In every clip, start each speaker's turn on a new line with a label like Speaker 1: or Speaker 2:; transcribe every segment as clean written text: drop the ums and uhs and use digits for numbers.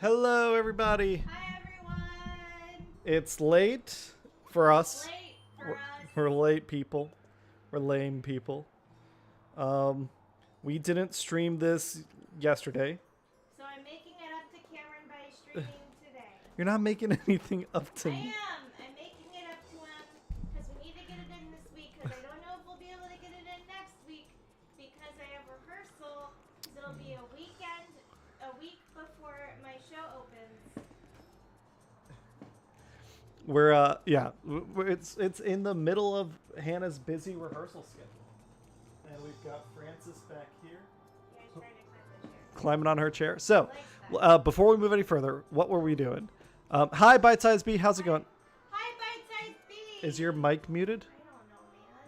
Speaker 1: Hello, everybody.
Speaker 2: Hi, everyone.
Speaker 1: It's late for us.
Speaker 2: Late for us.
Speaker 1: We're late people. We're lame people. We didn't stream this yesterday.
Speaker 2: So I'm making it up to Cameron by streaming today.
Speaker 1: You're not making anything up to
Speaker 2: I
Speaker 1: me.
Speaker 2: am. I'm making it up to him because we need to get it in this week because I don't know if we'll be able to get it in next week because I have rehearsal. So it'll be a week before my show opens.
Speaker 1: It's in the middle of Hannah's busy rehearsal schedule. And we've got Francis back here.
Speaker 2: Yeah, he's trying to climb the chair.
Speaker 1: Climbing on her chair. So,
Speaker 2: I like
Speaker 1: before we move any further, what were we doing? Hi, Bite Size B. How's it going?
Speaker 2: Hi, Bite Size B.
Speaker 1: Is your mic muted?
Speaker 2: I don't know, man.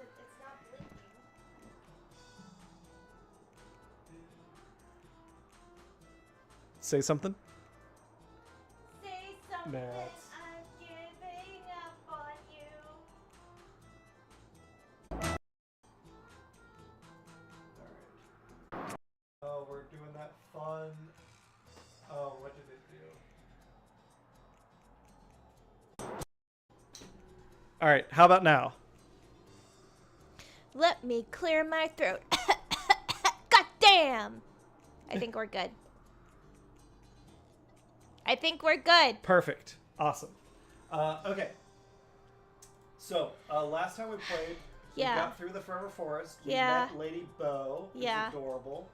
Speaker 2: It's not blinking.
Speaker 1: Say something.
Speaker 2: Say something.
Speaker 1: Nah, it's-
Speaker 2: I'm giving up on you.
Speaker 1: Oh, we're doing that fun. Oh, what did it do? All right, how about now?
Speaker 2: Let me clear my throat. God damn! I think we're good. I think we're good.
Speaker 1: Perfect. Awesome. Okay. So, last time we played, we
Speaker 2: Yeah.
Speaker 1: got through the Forever Forest. We
Speaker 2: Yeah.
Speaker 1: met Lady Bo, who's
Speaker 2: Yeah.
Speaker 1: adorable.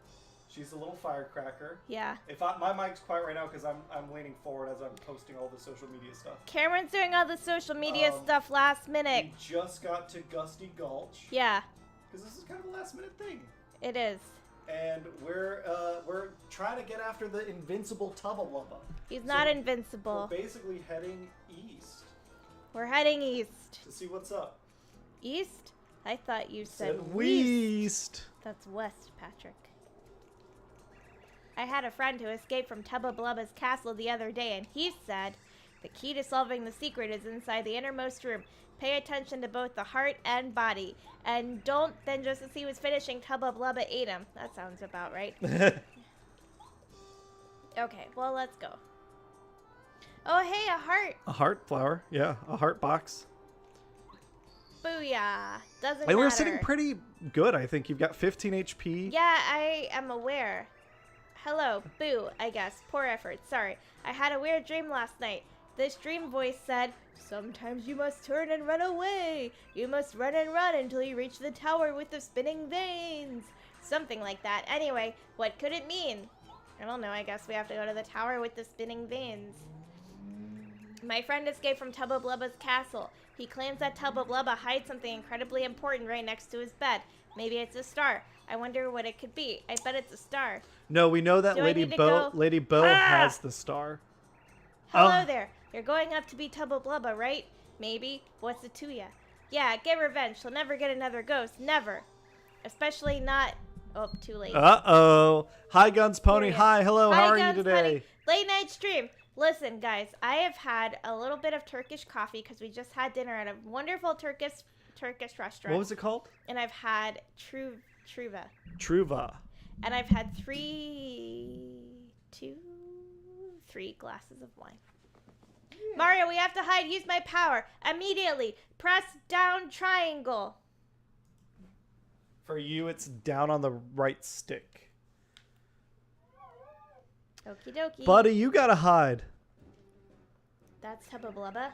Speaker 1: She's a little firecracker.
Speaker 2: Yeah.
Speaker 1: My mic's quiet right now because I'm leaning forward as I'm posting all the social media stuff.
Speaker 2: Cameron's doing all the social media stuff last minute.
Speaker 1: We just got to Gusty Gulch.
Speaker 2: Yeah,
Speaker 1: Because this is kind of a last minute thing.
Speaker 2: it is.
Speaker 1: And we're trying to get after the invincible Tubba Blubba.
Speaker 2: He's not
Speaker 1: We're
Speaker 2: invincible.
Speaker 1: basically heading east
Speaker 2: We're heading east.
Speaker 1: to see what's up.
Speaker 2: East? I thought you said west.
Speaker 1: Weast.
Speaker 2: That's west, Patrick. I had a friend who escaped from Tubba Blubba's castle the other day, and he said, the key to solving the secret is inside the innermost room. Pay attention to both the heart and body. And don't, then just as he was finishing, Tubba Blubba ate him. That sounds about right. Okay, well, let's go. Oh, hey, a heart.
Speaker 1: A heart flower, yeah, a heart box.
Speaker 2: Booyah. Doesn't
Speaker 1: Hey,
Speaker 2: matter.
Speaker 1: we're sitting pretty good, I think. You've got 15 HP.
Speaker 2: Yeah, I am aware. Hello, boo, I guess. Poor effort. Sorry. I had a weird dream last night. This dream voice said, sometimes you must turn and run away. You must run and run until you reach the tower with the spinning veins. Something like that. Anyway, what could it mean? I don't know. I guess we have to go to the tower with the spinning veins. My friend escaped from Tubba Blubba's castle. He claims that Tubba Blubba hides something incredibly important right next to his bed. Maybe it's a star. I wonder what it could be. I bet it's a star.
Speaker 1: No, we know that
Speaker 2: Do I
Speaker 1: Lady
Speaker 2: need to
Speaker 1: Bo
Speaker 2: go?
Speaker 1: Lady Bo
Speaker 2: Ah!
Speaker 1: has the star.
Speaker 2: Hello there. You're going up to be Tubba Blubba, right? Maybe. What's it to ya? Yeah, get revenge. She'll never get another ghost. Never. Especially not... Oh, too late.
Speaker 1: Uh-oh. Hi, Guns Pony.
Speaker 2: Period.
Speaker 1: Hi, hello. How
Speaker 2: Hi,
Speaker 1: are you
Speaker 2: Guns
Speaker 1: today?
Speaker 2: Bunny. Late night stream. Listen, guys, I have had a little bit of Turkish coffee because we just had dinner at a wonderful Turkish restaurant.
Speaker 1: What was it called?
Speaker 2: And I've had Truva.
Speaker 1: Truva.
Speaker 2: And I've had three glasses of wine. Yeah. Mario, we have to hide. Use my power. Immediately. Press down triangle.
Speaker 1: For you, it's down on the right stick.
Speaker 2: Okie dokie.
Speaker 1: Buddy, you gotta hide.
Speaker 2: That's Tubba Blubba.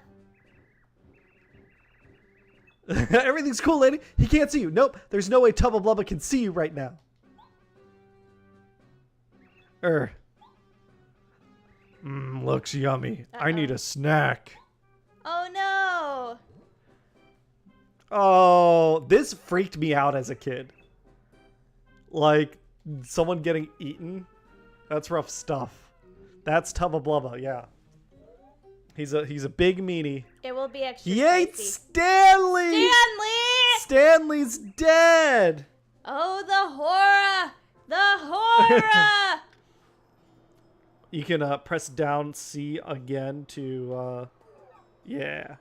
Speaker 1: Everything's cool, lady. He can't see you. Nope. There's no way Tubba Blubba can see you right now. Looks yummy. I need a snack.
Speaker 2: Oh no!
Speaker 1: Oh, this freaked me out as a kid. Like, someone getting eaten. That's rough stuff. That's Tubba Blubba, yeah. He's a big meanie.
Speaker 2: It will be extra
Speaker 1: He ate
Speaker 2: spicy.
Speaker 1: Stanley!
Speaker 2: Stanley!
Speaker 1: Stanley's dead!
Speaker 2: Oh, the horror! The horror!
Speaker 1: You can press down C again to, yeah.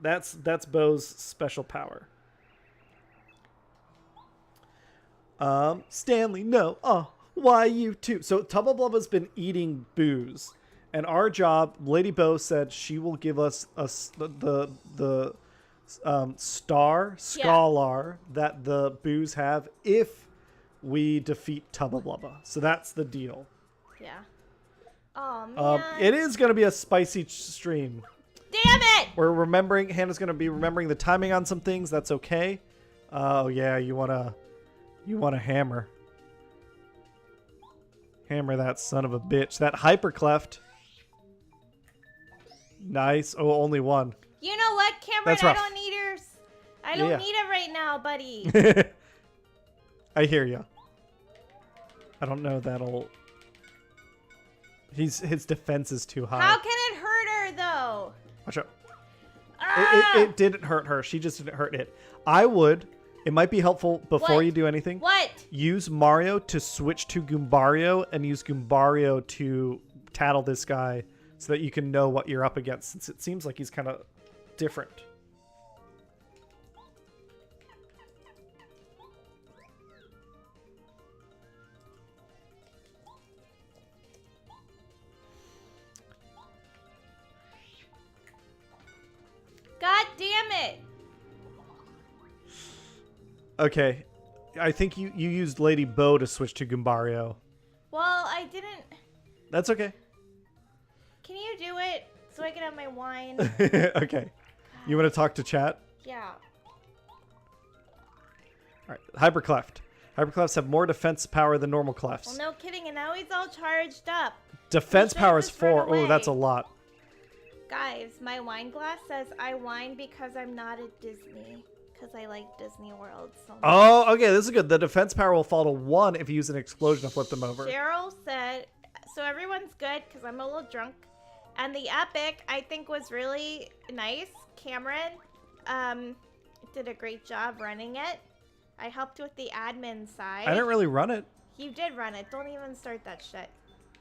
Speaker 1: That's Bo's special power. Stanley, no. Oh, why you too? So Tubba Blubba's been eating booze. And our job, Lady Bo said she will give us the scholar that the boos have if we defeat Tubba Blubba. So that's the deal.
Speaker 2: Yeah. Oh, man.
Speaker 1: It is going to be a spicy stream.
Speaker 2: Damn it!
Speaker 1: We're remembering, Hannah's going to be remembering the timing on some things. That's okay. Oh, yeah, you want to hammer. Hammer that son of a bitch. That hyper cleft. Nice. Oh, only one.
Speaker 2: You know what, Cameron?
Speaker 1: That's rough.
Speaker 2: I don't need yours. I don't need it right now, buddy.
Speaker 1: I hear you. I don't know that'll... His defense is too high.
Speaker 2: How can it hurt her, though?
Speaker 1: Watch out.
Speaker 2: Ah!
Speaker 1: It didn't hurt her. She just didn't hurt it. I would... It might be helpful before you do anything.
Speaker 2: What?
Speaker 1: Use Mario to switch to Goombario and use Goombario to tattle this guy so that you can know what you're up against, since it seems like he's kind of different.
Speaker 2: God damn it!
Speaker 1: Okay. I think you used Lady Bo to switch to Goombario.
Speaker 2: Well, I didn't...
Speaker 1: That's okay.
Speaker 2: Can you do it so I can have my wine?
Speaker 1: Okay. You want to talk to chat?
Speaker 2: Yeah.
Speaker 1: All right. Hypercleft. Hyperclefts have more defense power than normal clefts.
Speaker 2: Well, no kidding, and now he's all charged up.
Speaker 1: Defense
Speaker 2: He
Speaker 1: power
Speaker 2: should
Speaker 1: is
Speaker 2: just run
Speaker 1: 4. Oh, that's a
Speaker 2: away.
Speaker 1: lot.
Speaker 2: Guys, my wine glass says I whine because I'm not at Disney. Because I like Disney World so much.
Speaker 1: Oh, okay. This is good. The defense power will fall to 1 if you use an explosion to flip them over.
Speaker 2: Cheryl said, so everyone's good because I'm a little drunk. And the epic, I think, was really nice. Cameron did a great job running it. I helped with the admin side.
Speaker 1: I didn't really run it.
Speaker 2: You did run it. Don't even start that shit.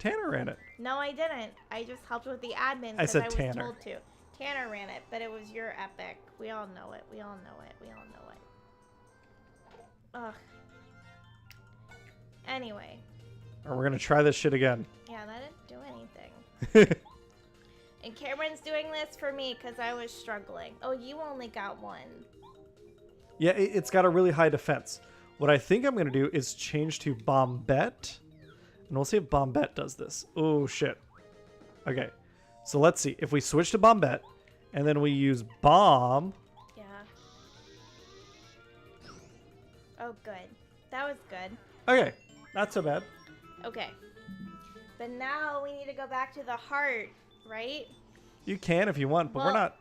Speaker 1: Tanner ran it.
Speaker 2: No, I didn't. I just helped with the admin
Speaker 1: I
Speaker 2: because
Speaker 1: said
Speaker 2: I was
Speaker 1: Tanner.
Speaker 2: told to. Tanner ran it, but it was your epic. We all know it. We all know it. We all know it. Ugh. Anyway.
Speaker 1: Or we're going to try this shit again.
Speaker 2: Yeah, that didn't do anything. And Cameron's doing this for me because I was struggling. Oh, you only got 1.
Speaker 1: Yeah, it's got a really high defense. What I think I'm going to do is change to Bombette. And we'll see if Bombette does this. Oh, shit. Okay. So let's see. If we switch to Bombette, and then we use Bomb.
Speaker 2: Yeah. Oh, good. That was good.
Speaker 1: Okay. Not so bad.
Speaker 2: Okay. But now we need to go back to the heart, right?
Speaker 1: You can if you want, but we're
Speaker 2: Well,
Speaker 1: not.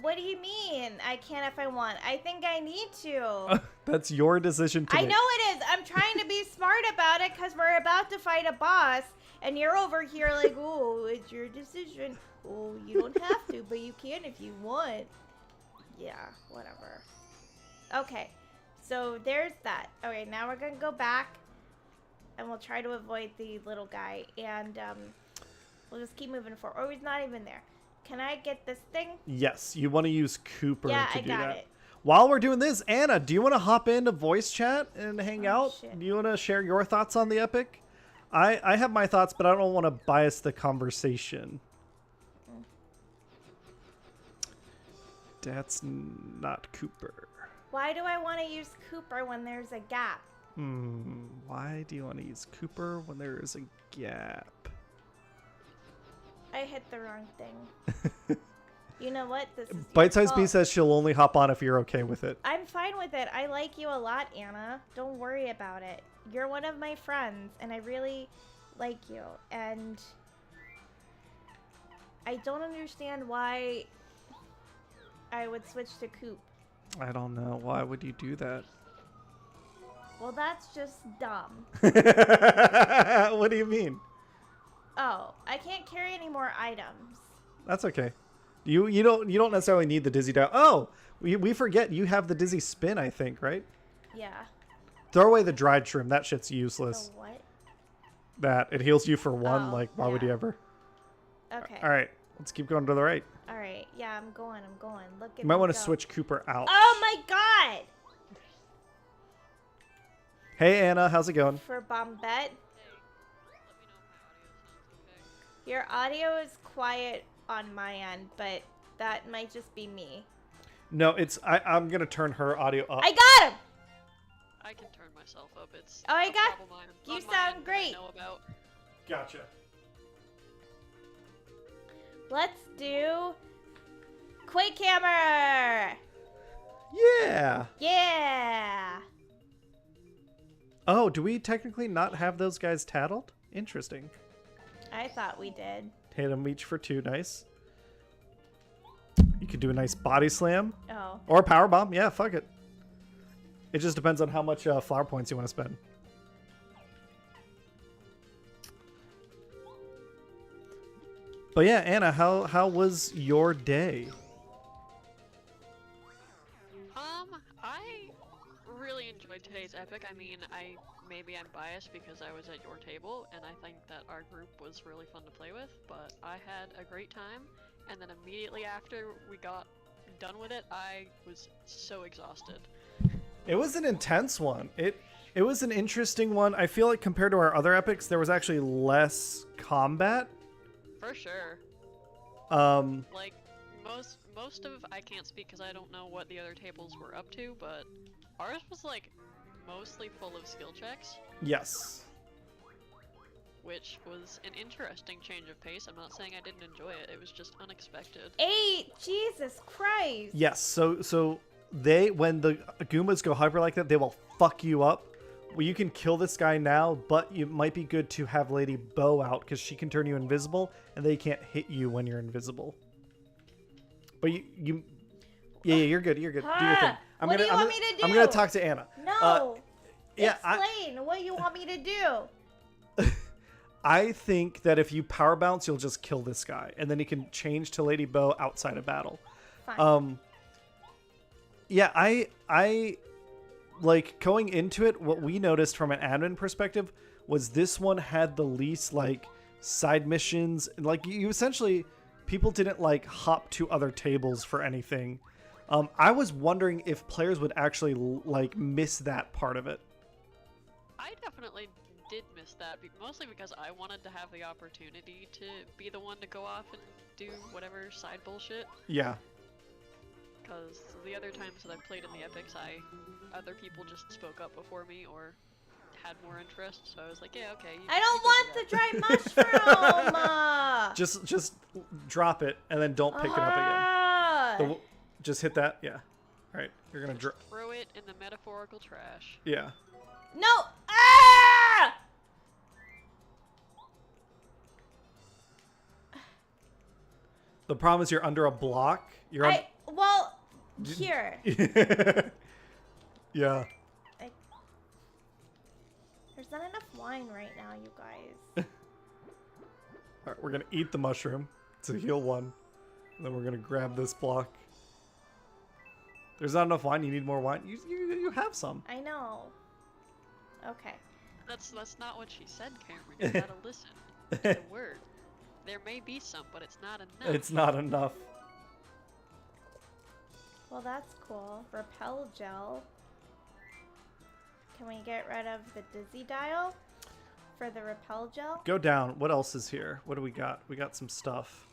Speaker 2: What do you mean? I can if I want. I think I need to.
Speaker 1: That's your decision to
Speaker 2: I
Speaker 1: make.
Speaker 2: know it is. I'm trying to be smart about it because we're about to fight a boss, and you're over here like, oh, it's your decision. Oh, you don't have to, but you can if you want. Yeah, whatever. Okay, so there's that. Okay, now we're going to go back, and we'll try to avoid the little guy, and we'll just keep moving forward. Oh, he's not even there. Can I get this thing?
Speaker 1: Yes, you want to use Cooper
Speaker 2: Yeah,
Speaker 1: to
Speaker 2: I
Speaker 1: do
Speaker 2: got
Speaker 1: that.
Speaker 2: it.
Speaker 1: While we're doing this, Anna, do you want to hop into voice chat and hang
Speaker 2: Oh,
Speaker 1: out?
Speaker 2: shit.
Speaker 1: Do you want to share your thoughts on the epic? I have my thoughts, but I don't want to bias the conversation. That's not Cooper.
Speaker 2: Why do I want to use Cooper when there's a gap?
Speaker 1: Why do you want to use Cooper when there is a gap?
Speaker 2: I hit the wrong thing. You know what? This is your
Speaker 1: Bite Size B
Speaker 2: fault.
Speaker 1: says she'll only hop on if you're okay with it.
Speaker 2: I'm fine with it. I like you a lot, Anna. Don't worry about it. You're one of my friends, and I really like you. And I don't understand why I would switch to Coop.
Speaker 1: I don't know. Why would you do that?
Speaker 2: Well, that's just dumb.
Speaker 1: What do you mean?
Speaker 2: Oh, I can't carry any more items.
Speaker 1: That's okay. You don't necessarily need the dizzy dial. Oh, we forget you have the dizzy spin, I think, right?
Speaker 2: Yeah.
Speaker 1: Throw away the dried shroom. That shit's
Speaker 2: So
Speaker 1: useless.
Speaker 2: what?
Speaker 1: That it heals you for 1.
Speaker 2: Oh,
Speaker 1: Like, why would you
Speaker 2: yeah.
Speaker 1: ever?
Speaker 2: Okay.
Speaker 1: All right, let's keep going to the right.
Speaker 2: All right. Yeah, I'm going. Look at
Speaker 1: You might
Speaker 2: me
Speaker 1: want to
Speaker 2: go.
Speaker 1: switch Cooper out.
Speaker 2: Oh my god!
Speaker 1: Hey Anna, how's it going?
Speaker 2: For Bombette. Your audio is quiet on my end, but that might just be me.
Speaker 1: No, I'm gonna turn her audio up.
Speaker 2: I got him!
Speaker 3: I can turn myself up. It's
Speaker 2: Oh, I
Speaker 3: a
Speaker 2: got-
Speaker 3: problem
Speaker 2: you
Speaker 3: on my
Speaker 2: sound
Speaker 3: end that I
Speaker 2: great.
Speaker 3: know about.
Speaker 1: Gotcha.
Speaker 2: Let's do Quake Hammer!
Speaker 1: Yeah.
Speaker 2: Yeah!
Speaker 1: Oh, do we technically not have those guys tattled? Interesting.
Speaker 2: I thought we did.
Speaker 1: Hit them each for 2. Nice. You could do a nice body slam
Speaker 2: Oh.
Speaker 1: or a power bomb. Yeah, fuck it. It just depends on how much flower points you want to spend. But yeah, Anna, how was your day?
Speaker 3: I really enjoyed today's epic. I mean, maybe I'm biased because I was at your table, and I think that our group was really fun to play with, but I had a great time, and then immediately after we got done with it, I was so exhausted.
Speaker 1: It was an intense one. It was an interesting one. I feel like compared to our other epics, there was actually less combat.
Speaker 3: For sure. Like, most of, I can't speak because I don't know what the other tables were up to, but ours was like mostly full of skill checks,
Speaker 1: Yes.
Speaker 3: which was an interesting change of pace. I'm not saying I didn't enjoy it, it was just unexpected.
Speaker 2: 8! Jesus Christ!
Speaker 1: Yes. So when the Goombas go hyper like that, they will fuck you up. Well, you can kill this guy now, but it might be good to have Lady Bow out because she can turn you invisible, and they can't hit you when you're invisible. But yeah, you're good. You're good. Do your thing.
Speaker 2: What do you want me to do?
Speaker 1: I'm gonna talk to Anna.
Speaker 2: No!
Speaker 1: Yeah,
Speaker 2: Explain what you want me to do.
Speaker 1: I think that if you power bounce, you'll just kill this guy, and then you can change to Lady Bow outside of battle.
Speaker 2: Fine.
Speaker 1: Yeah, I like going into it. What we noticed from an admin perspective was this one had the least like side missions. Like you essentially, people didn't like hop to other tables for anything. I was wondering if players would actually like miss that part of it.
Speaker 3: I definitely did miss that, mostly because I wanted to have the opportunity to be the one to go off and do whatever side bullshit.
Speaker 1: Yeah.
Speaker 3: Because the other times that I've played in the epics, other people just spoke up before me or had more interest, so I was like, yeah, okay.
Speaker 2: I don't want the dry mushroom!
Speaker 1: Just drop it and then don't pick it up again. Just hit that. Yeah. All right. You're gonna drop.
Speaker 3: Throw it in the metaphorical trash.
Speaker 1: Yeah.
Speaker 2: No! Ah!
Speaker 1: The problem is you're under a block.
Speaker 2: Well, here.
Speaker 1: Yeah.
Speaker 2: There's not enough wine right now, you guys.
Speaker 1: All right, we're gonna eat the mushroom to heal 1. And then we're gonna grab this block. There's not enough wine. You need more wine. You have some.
Speaker 2: I know. Okay.
Speaker 3: That's not what she said, Cameron. You gotta listen to the word. There may be some, but it's not enough.
Speaker 1: It's not enough.
Speaker 2: Well, that's cool. Repel gel. Can we get rid of the dizzy dial for the repel gel?
Speaker 1: Go down. What else is here? What do we got? We got some stuff.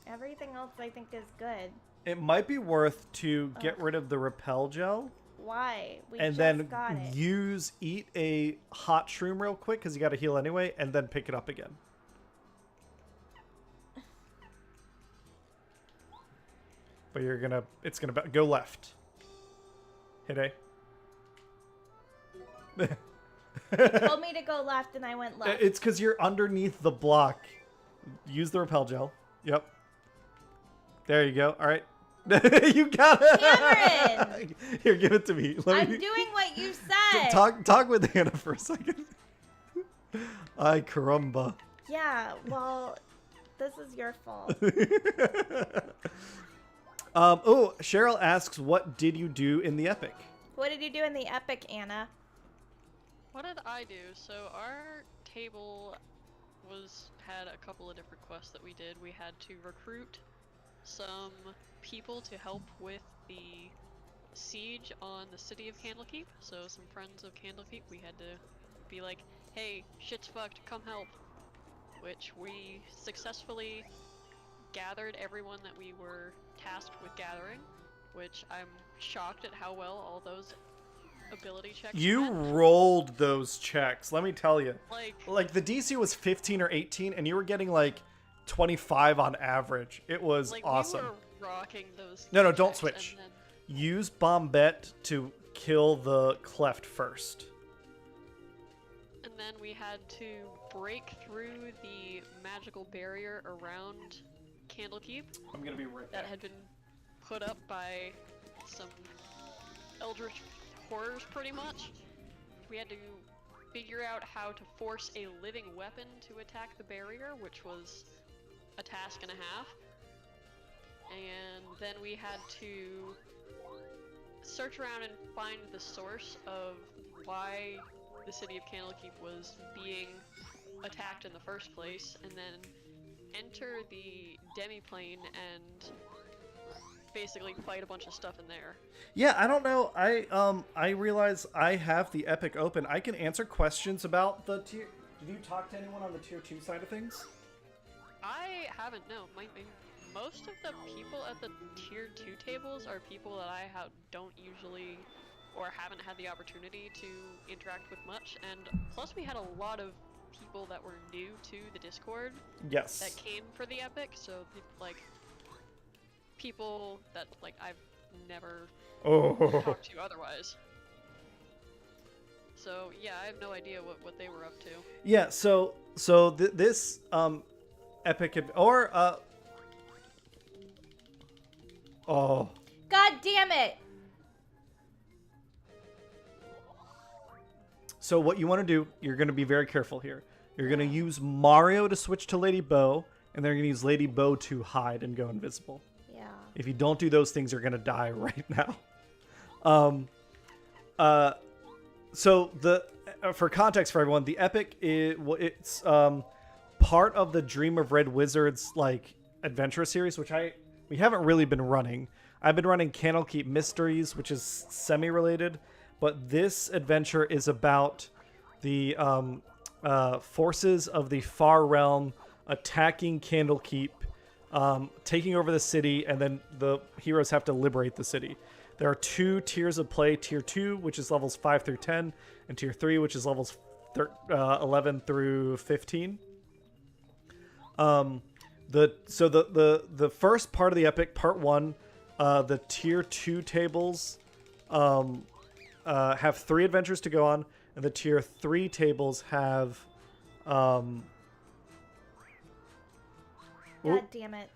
Speaker 2: Everything else I think is good.
Speaker 1: It might be worth to get rid of the repel gel.
Speaker 2: Why? We
Speaker 1: And
Speaker 2: just
Speaker 1: then
Speaker 2: got it.
Speaker 1: eat a hot shroom real quick because you got to heal anyway, and then pick it up again. But it's gonna go left. Hit A.
Speaker 2: You told me to go left and I went left.
Speaker 1: It's because you're underneath the block. Use the repel gel. Yep. There you go. All right. You got it.
Speaker 2: Cameron!
Speaker 1: Here, give it to me.
Speaker 2: I'm doing what you said.
Speaker 1: Talk with Hannah for a second. Ay, caramba.
Speaker 2: Yeah, well, this is your fault.
Speaker 1: Oh, Cheryl asks, what did you do in the epic?
Speaker 2: What did you do in the epic, Anna?
Speaker 3: What did I do? So our table had a couple of different quests that we did. We had to recruit some people to help with the siege on the city of Candlekeep. So some friends of Candlekeep, we had to be like, hey, shit's fucked, come help. which we successfully gathered everyone that we were tasked with gathering, which I'm shocked at how well all those ability checks
Speaker 1: You
Speaker 3: went.
Speaker 1: rolled those checks, let me tell you.
Speaker 3: Like
Speaker 1: the DC was 15 or 18, and you were getting like 25 on average. It was awesome.
Speaker 3: We were rocking those.
Speaker 1: No, don't
Speaker 3: checks,
Speaker 1: switch.
Speaker 3: and then-
Speaker 1: Use Bombette to kill the cleft first.
Speaker 3: And then we had to break through the magical barrier around Candlekeep
Speaker 1: I'm gonna be right
Speaker 3: that
Speaker 1: back.
Speaker 3: had been put up by some eldritch horrors, pretty much. We had to figure out how to force a living weapon to attack the barrier, which was a task and a half. And then we had to search around and find the source of why the city of Candlekeep was being attacked in the first place, and then enter the demiplane and basically fight a bunch of stuff in there.
Speaker 1: Yeah, I don't know. I realize I have the Epic open. I can answer questions about the tier. Did you talk to anyone on the tier 2 side of things?
Speaker 3: I haven't, no. Most of the people at the tier 2 tables are people that I don't usually or haven't had the opportunity to interact with much, and plus we had a lot of people that were new to the Discord
Speaker 1: Yes.
Speaker 3: that came for the Epic, so like people that like I've never
Speaker 1: Oh.
Speaker 3: talked to otherwise. So yeah, I have no idea what they were up to.
Speaker 1: Yeah. So this Epic Oh.
Speaker 2: God damn it!
Speaker 1: So what you want to do, you're going to be very careful here. You're going to use Mario to switch to Lady Bow, and then you're going to use Lady Bow to hide and go invisible.
Speaker 2: Yeah.
Speaker 1: If you don't do those things, you're going to die right now. So for context for everyone, the Epic it's part of the Dream of Red Wizard's like adventure series, which we haven't really been running. I've been running Candlekeep Mysteries, which is semi-related, but this adventure is about the forces of the Far Realm attacking Candlekeep, taking over the city, and then the heroes have to liberate the city. There are 2 tiers of play: Tier 2, which is levels 5 through 10, and Tier 3, which is levels 11 through 15. The first part of the Epic, Part 1, the Tier 2 tables have 3 adventures to go on, and the Tier 3 tables have...
Speaker 2: God damn it.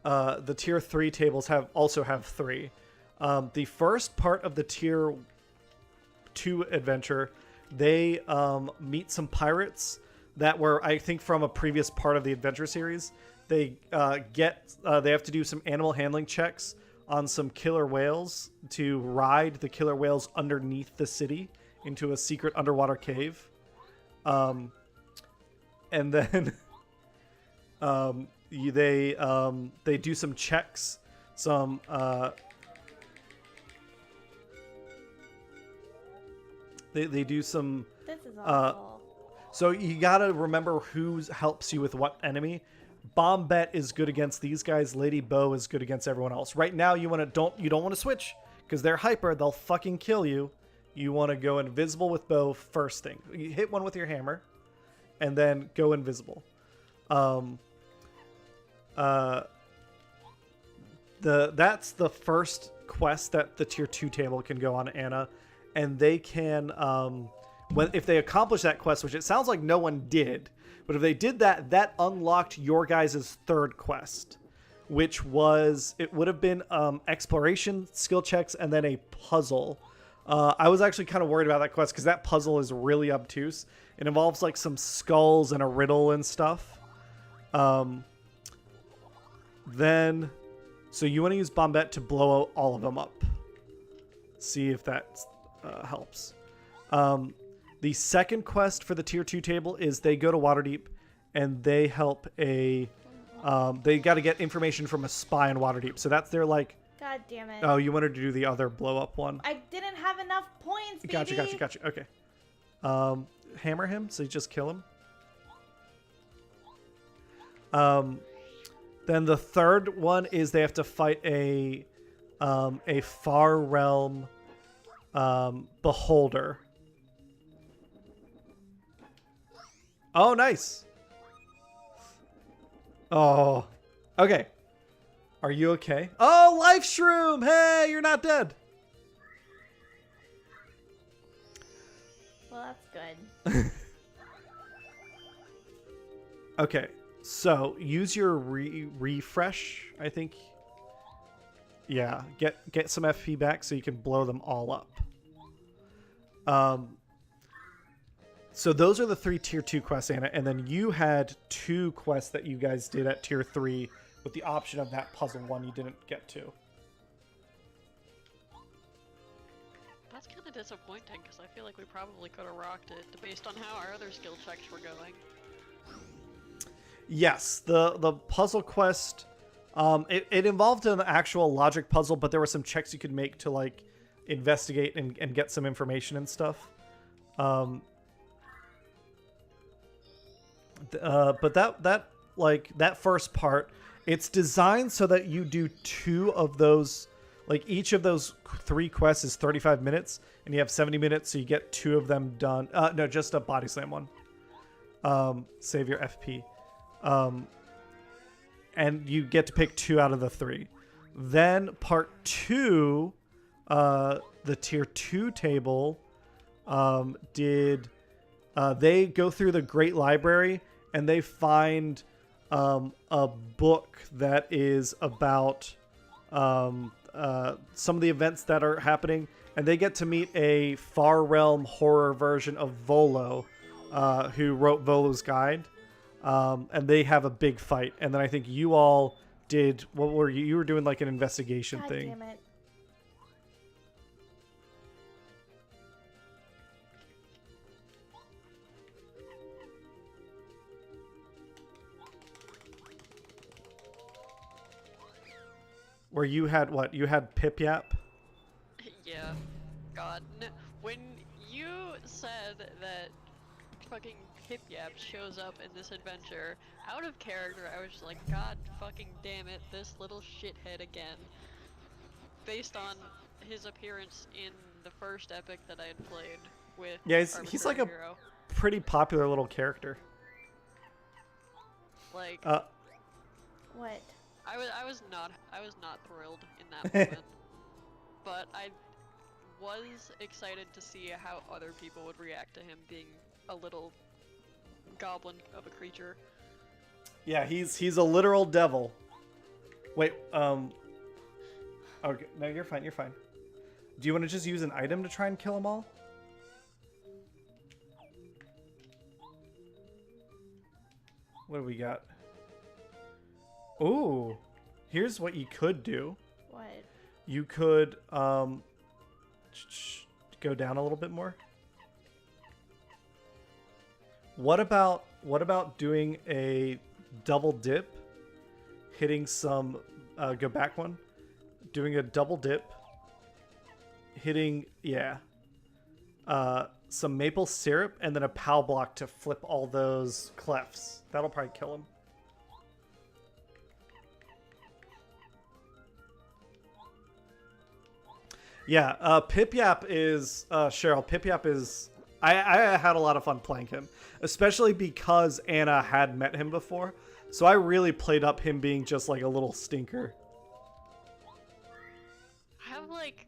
Speaker 1: The Tier 3 tables also have 3. The first part of the Tier 2 adventure, they meet some pirates that were, I think, from a previous part of the adventure series. They they have to do some animal handling checks on some killer whales to ride the killer whales underneath the city into a secret underwater cave. And then they do some checks, they do some.
Speaker 2: This is awful.
Speaker 1: So you gotta remember who helps you with what enemy. Bombette is good against these guys. Lady Bow is good against everyone else. Right now, you don't want to switch because they're hyper. They'll fucking kill you. You want to go invisible with Bow first thing. You hit one with your hammer, and then go invisible. That's the first quest that the Tier 2 table can go on, Anna, and they can if they accomplish that quest, which it sounds like no one did. But if they did that, that unlocked your guys' third quest, which would have been exploration, skill checks, and then a puzzle. I was actually kind of worried about that quest because that puzzle is really obtuse. It involves like some skulls and a riddle and stuff. So you want to use Bombette to blow all of them up. See if that helps. The second quest for the Tier 2 table is they go to Waterdeep and they help they got to get information from a spy in Waterdeep. So that's their like...
Speaker 2: God damn it.
Speaker 1: Oh, you wanted to do the other blow-up one.
Speaker 2: I didn't have enough points, baby.
Speaker 1: Gotcha. Okay. Hammer him, so you just kill him. Then the third one is they have to fight a far realm beholder. Oh, nice. Oh, okay. Are you okay? Oh, life shroom. Hey, you're not dead.
Speaker 2: Well, that's good.
Speaker 1: Okay, so use your refresh, I think. Yeah, get some FP back so you can blow them all up. So those are the 3 tier 2 quests, Anna, and then you had 2 quests that you guys did at tier 3 with the option of that puzzle one you didn't get to.
Speaker 3: That's kind of disappointing because I feel like we probably could have rocked it based on how our other skill checks were going.
Speaker 1: Yes, the puzzle quest, it involved an actual logic puzzle, but there were some checks you could make to like investigate and get some information and stuff. But that first part, it's designed so that you do 2 of those, like each of those 3 quests is 35 minutes, and you have 70 minutes, so you get 2 of them done. No, just a body slam one. Save your FP. And you get to pick 2 out of the 3. Then part 2, the tier 2 table, they go through the Great Library and they find a book that is about some of the events that are happening, and they get to meet a Far Realm horror version of Volo, who wrote Volo's Guide, and they have a big fight. And then I think you all did, what were you? You were doing like an investigation
Speaker 2: God
Speaker 1: thing.
Speaker 2: damn it.
Speaker 1: Where you had what? You had Pip Yap?
Speaker 3: Yeah. God. No. When you said that fucking Pip Yap shows up in this adventure, out of character, I was just like, God fucking damn it, this little shithead again. Based on his appearance in the first epic that I had played with
Speaker 1: He's like a
Speaker 3: Hero.
Speaker 1: pretty popular little character.
Speaker 3: Like,
Speaker 2: What?
Speaker 3: I was not thrilled in that moment. But I was excited to see how other people would react to him being a little goblin of a creature.
Speaker 1: Yeah, he's a literal devil. Wait, okay, no, you're fine, you're fine. Do you want to just use an item to try and kill them all? What do we got? Ooh, here's what you could do.
Speaker 2: What?
Speaker 1: You could go down a little bit more. What about doing a double dip, hitting some go back one, doing a double dip, hitting some maple syrup, and then a POW block to flip all those clefts. That'll probably kill him. Yeah, Pip Yap is Cheryl. Pip Yap is I had a lot of fun playing him, especially because Anna had met him before. So I really played up him being just like a little stinker.
Speaker 3: I have like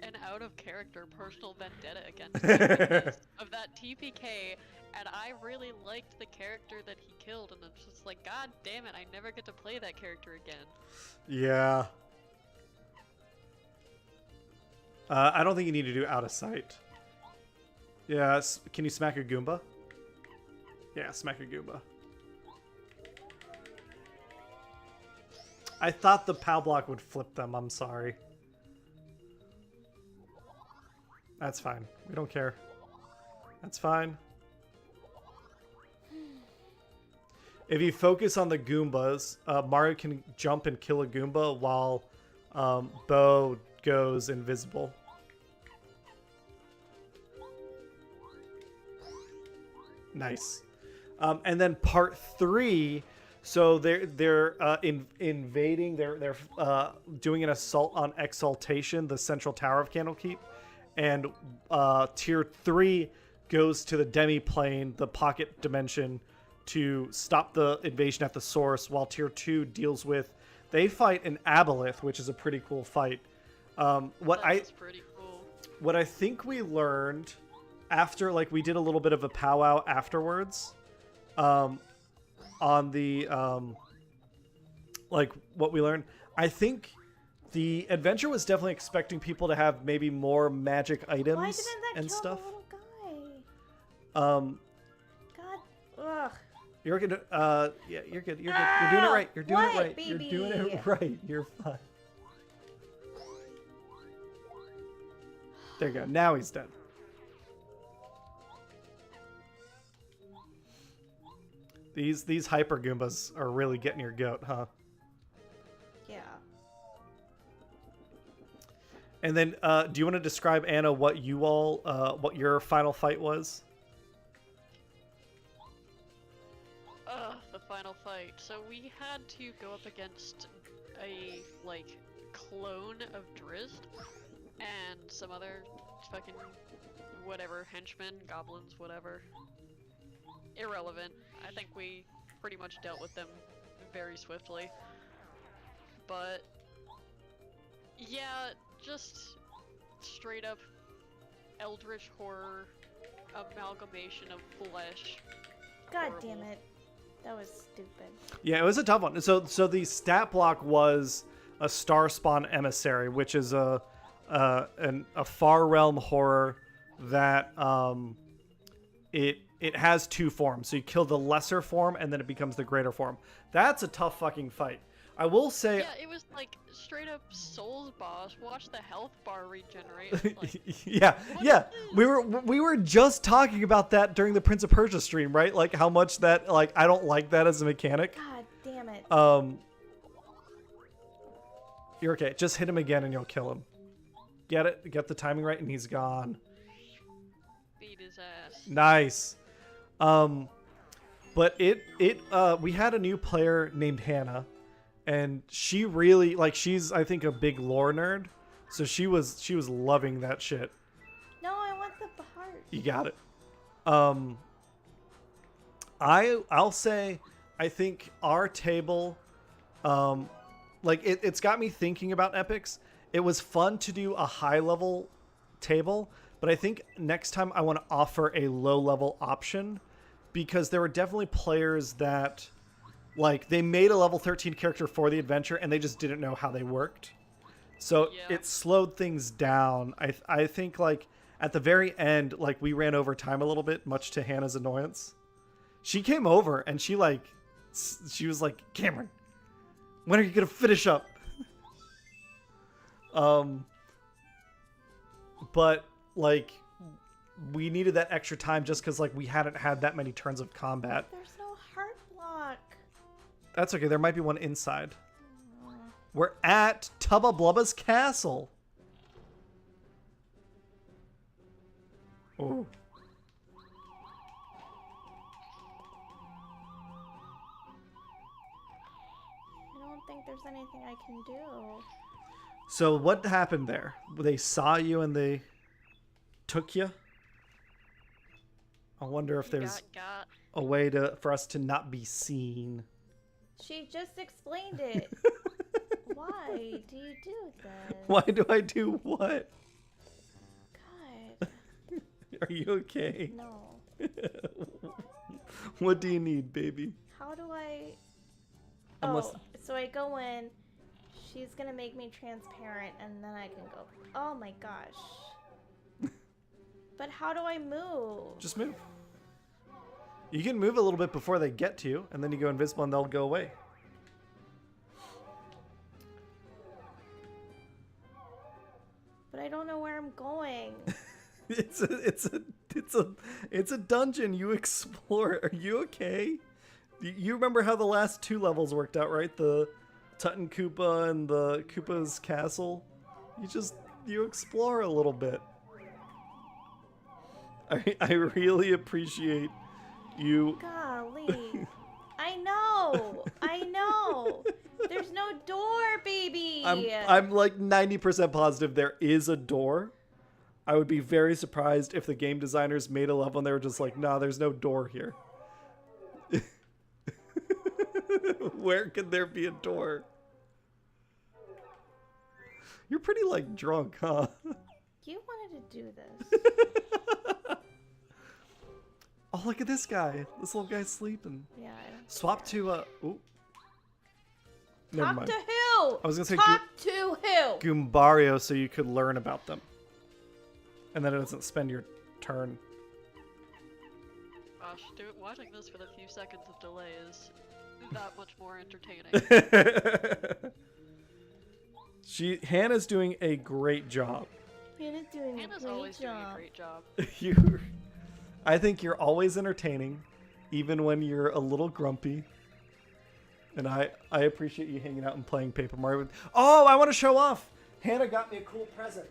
Speaker 3: an out of character personal vendetta against him of that TPK, and I really liked the character that he killed, and it's just like, God damn it, I never get to play that character again.
Speaker 1: Yeah. I don't think you need to do out of sight. Yeah, can you smack a Goomba? Yeah, smack a Goomba. I thought the POW block would flip them, I'm sorry. That's fine. We don't care. That's fine. If you focus on the Goombas, Mario can jump and kill a Goomba while Bo goes invisible. Nice. And then part 3, So they're invading. They're doing an assault on Exaltation, the central tower of Candlekeep, and tier 3 goes to the demi-plane, the pocket dimension, to stop the invasion at the source, while tier 2 deals with. They fight an aboleth, which is a pretty cool fight.
Speaker 3: That's pretty cool.
Speaker 1: What I think we learned after, like, we did a little bit of a powwow afterwards, on the like what we learned. I think the adventure was definitely expecting people to have maybe more magic items
Speaker 2: Why didn't that
Speaker 1: and
Speaker 2: kill
Speaker 1: stuff.
Speaker 2: the little guy? God, ugh.
Speaker 1: You're good. Yeah, you're good. You're good. You're doing it right. You're doing it
Speaker 2: What,
Speaker 1: right. You're
Speaker 2: baby?
Speaker 1: doing it right. You're fine. There you go. Now he's dead. These hyper Goombas are really getting your goat, huh?
Speaker 2: Yeah.
Speaker 1: And then, do you want to describe, Anna, what what your final fight was?
Speaker 3: The final fight. So we had to go up against a, like, clone of Drizzt and some other fucking whatever, henchmen, goblins, whatever. Irrelevant. I think we pretty much dealt with them very swiftly. But yeah, just straight up eldritch horror amalgamation of flesh.
Speaker 2: God
Speaker 3: Horrible.
Speaker 2: damn it. That was stupid.
Speaker 1: Yeah, it was a tough one. So the stat block was a Starspawn Emissary, which is a Far Realm horror that it has two forms. So you kill the lesser form, and then it becomes the greater form. That's a tough fucking fight. I will say.
Speaker 3: Yeah, it was like straight up Souls boss. Watch the health bar regenerate. Like,
Speaker 1: yeah. We were just talking about that during the Prince of Persia stream, right? Like how much that, like, I don't like that as a mechanic.
Speaker 2: God damn it.
Speaker 1: You're okay. Just hit him again and you'll kill him. Get it? Get the timing right and he's gone.
Speaker 3: beat his ass.
Speaker 1: Nice. But we had a new player named Hannah, and she really, like, she's, I think, a big lore nerd, so she was loving that shit.
Speaker 2: No, I want the heart.
Speaker 1: You got it. I'll say, I think our table, like, it's got me thinking about epics. It was fun to do a high level table, but I think next time I want to offer a low level option, because there were definitely players that, like, they made a level 13 character for the adventure and they just didn't know how they worked. So
Speaker 3: Yeah.
Speaker 1: it slowed things down. I think, like, at the very end, like, we ran over time a little bit, much to Hannah's annoyance. She came over and she was like, Cameron, when are you going to finish up? But, like, we needed that extra time just because, like, we hadn't had that many turns of combat.
Speaker 2: There's no heart block.
Speaker 1: That's okay. There might be one inside. We're at Tubba Blubba's castle. Ooh.
Speaker 2: I don't think there's anything I can do.
Speaker 1: So what happened there? They saw you and they took you? I wonder if there's
Speaker 3: Got.
Speaker 1: a way for us to not be seen.
Speaker 2: She just explained it. Why do you do this?
Speaker 1: Why do I do what?
Speaker 2: God,
Speaker 1: Are you okay?
Speaker 2: no.
Speaker 1: What do you need, baby?
Speaker 2: How do I...
Speaker 1: Unless-
Speaker 2: Oh, so I go in, she's gonna make me transparent, and then I can go. Oh my gosh. But how do I move?
Speaker 1: Just move. You can move a little bit before they get to you, and then you go invisible and they'll go away.
Speaker 2: But I don't know where I'm going.
Speaker 1: It's a dungeon you explore. Are you okay? You remember how the last two levels worked out, right? The Tutton Koopa and the Koopa's castle. You explore a little bit. I really appreciate you.
Speaker 2: Golly. I know. know. I know. There's no door, baby.
Speaker 1: I'm like 90% positive there is a door. I would be very surprised if the game designers made a level and they were just like, nah, there's no door here. Where could there be a door? You're pretty like drunk, huh?
Speaker 2: You wanted to do this.
Speaker 1: Oh, look at this guy. This little guy's sleeping.
Speaker 2: Yeah. I don't
Speaker 1: Swap
Speaker 2: care.
Speaker 1: to ooh. Never
Speaker 2: Talk
Speaker 1: mind.
Speaker 2: to who?
Speaker 1: I was gonna say
Speaker 2: Talk to who?
Speaker 1: Goombario so you could learn about them. And then it doesn't spend your turn.
Speaker 3: Gosh, watching this with a few seconds of delay is that much more entertaining.
Speaker 1: Hannah's doing a great job.
Speaker 2: Hannah's doing
Speaker 3: Hannah's
Speaker 2: a great
Speaker 3: always doing a
Speaker 2: job.
Speaker 3: great job.
Speaker 1: I think you're always entertaining, even when you're a little grumpy. And I appreciate you hanging out and playing Paper Mario. Oh, I want to show off. Hannah got me a cool present.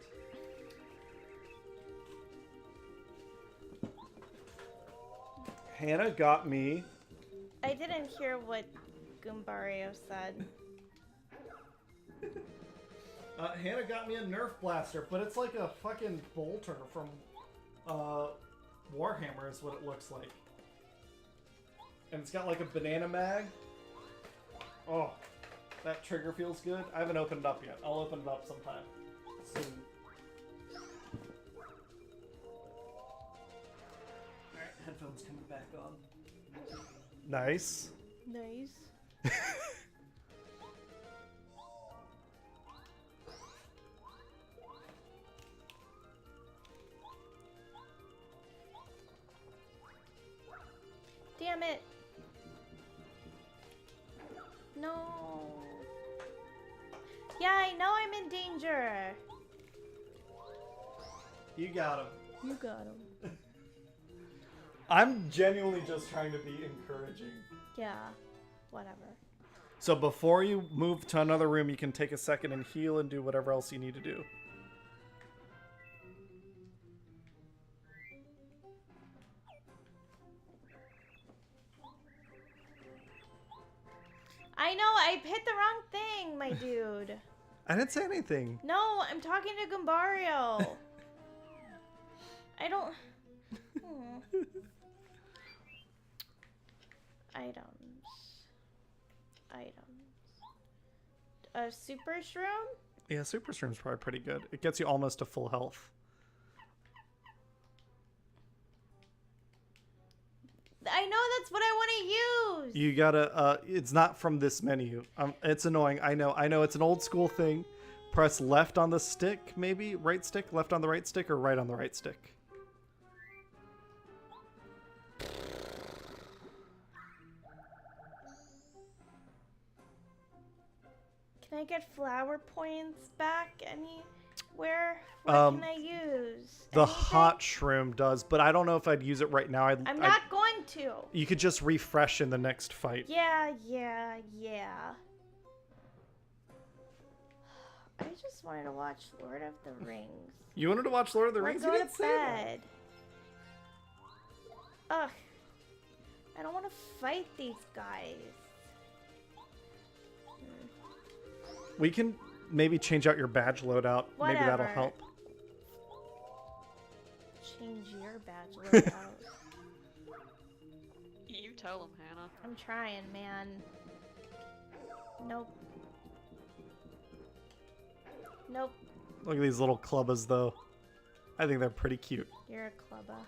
Speaker 1: Hannah got me.
Speaker 2: I didn't hear what Goombario said.
Speaker 1: Hannah got me a Nerf blaster, but it's like a fucking bolter from Warhammer is what it looks like. And it's got like a banana mag. Oh, that trigger feels good. I haven't opened it up yet. I'll open it up sometime soon. Alright, headphones coming back on. Nice.
Speaker 2: Nice. Damn it. No. Yeah, I know I'm in danger.
Speaker 1: You got him.
Speaker 2: You got him.
Speaker 1: I'm genuinely just trying to be encouraging.
Speaker 2: Yeah, whatever.
Speaker 1: So before you move to another room, you can take a second and heal and do whatever else you need to do.
Speaker 2: I know, I hit the wrong thing, my dude.
Speaker 1: I didn't say anything.
Speaker 2: No, I'm talking to Goombario. I don't... Items. A super shroom?
Speaker 1: Yeah, Super Stream's probably pretty good. It gets you almost to full health.
Speaker 2: I know that's what I want to use.
Speaker 1: You gotta, it's not from this menu. It's annoying. I know it's an old school thing. Press left on the stick, maybe? Right stick? Left on the right stick or right on the right stick?
Speaker 2: Can I get flower points back anywhere? What can I use?
Speaker 1: The
Speaker 2: Anything?
Speaker 1: hot shroom does, but I don't know if I'd use it right now.
Speaker 2: I'm not going to.
Speaker 1: You could just refresh in the next fight.
Speaker 2: Yeah. I just wanted to watch Lord of the Rings.
Speaker 1: You wanted to watch Lord of the
Speaker 2: Or
Speaker 1: Rings?
Speaker 2: go
Speaker 1: You
Speaker 2: to
Speaker 1: didn't say that.
Speaker 2: bed. Ugh. I don't want to fight these guys.
Speaker 1: We can maybe change out your badge loadout. Maybe that'll
Speaker 2: Whatever.
Speaker 1: help.
Speaker 2: Change your badge loadout.
Speaker 3: You tell him, Hannah.
Speaker 2: I'm trying, man. Nope. Nope.
Speaker 1: Look at these little clubbas, though. I think they're pretty cute.
Speaker 2: You're a clubba.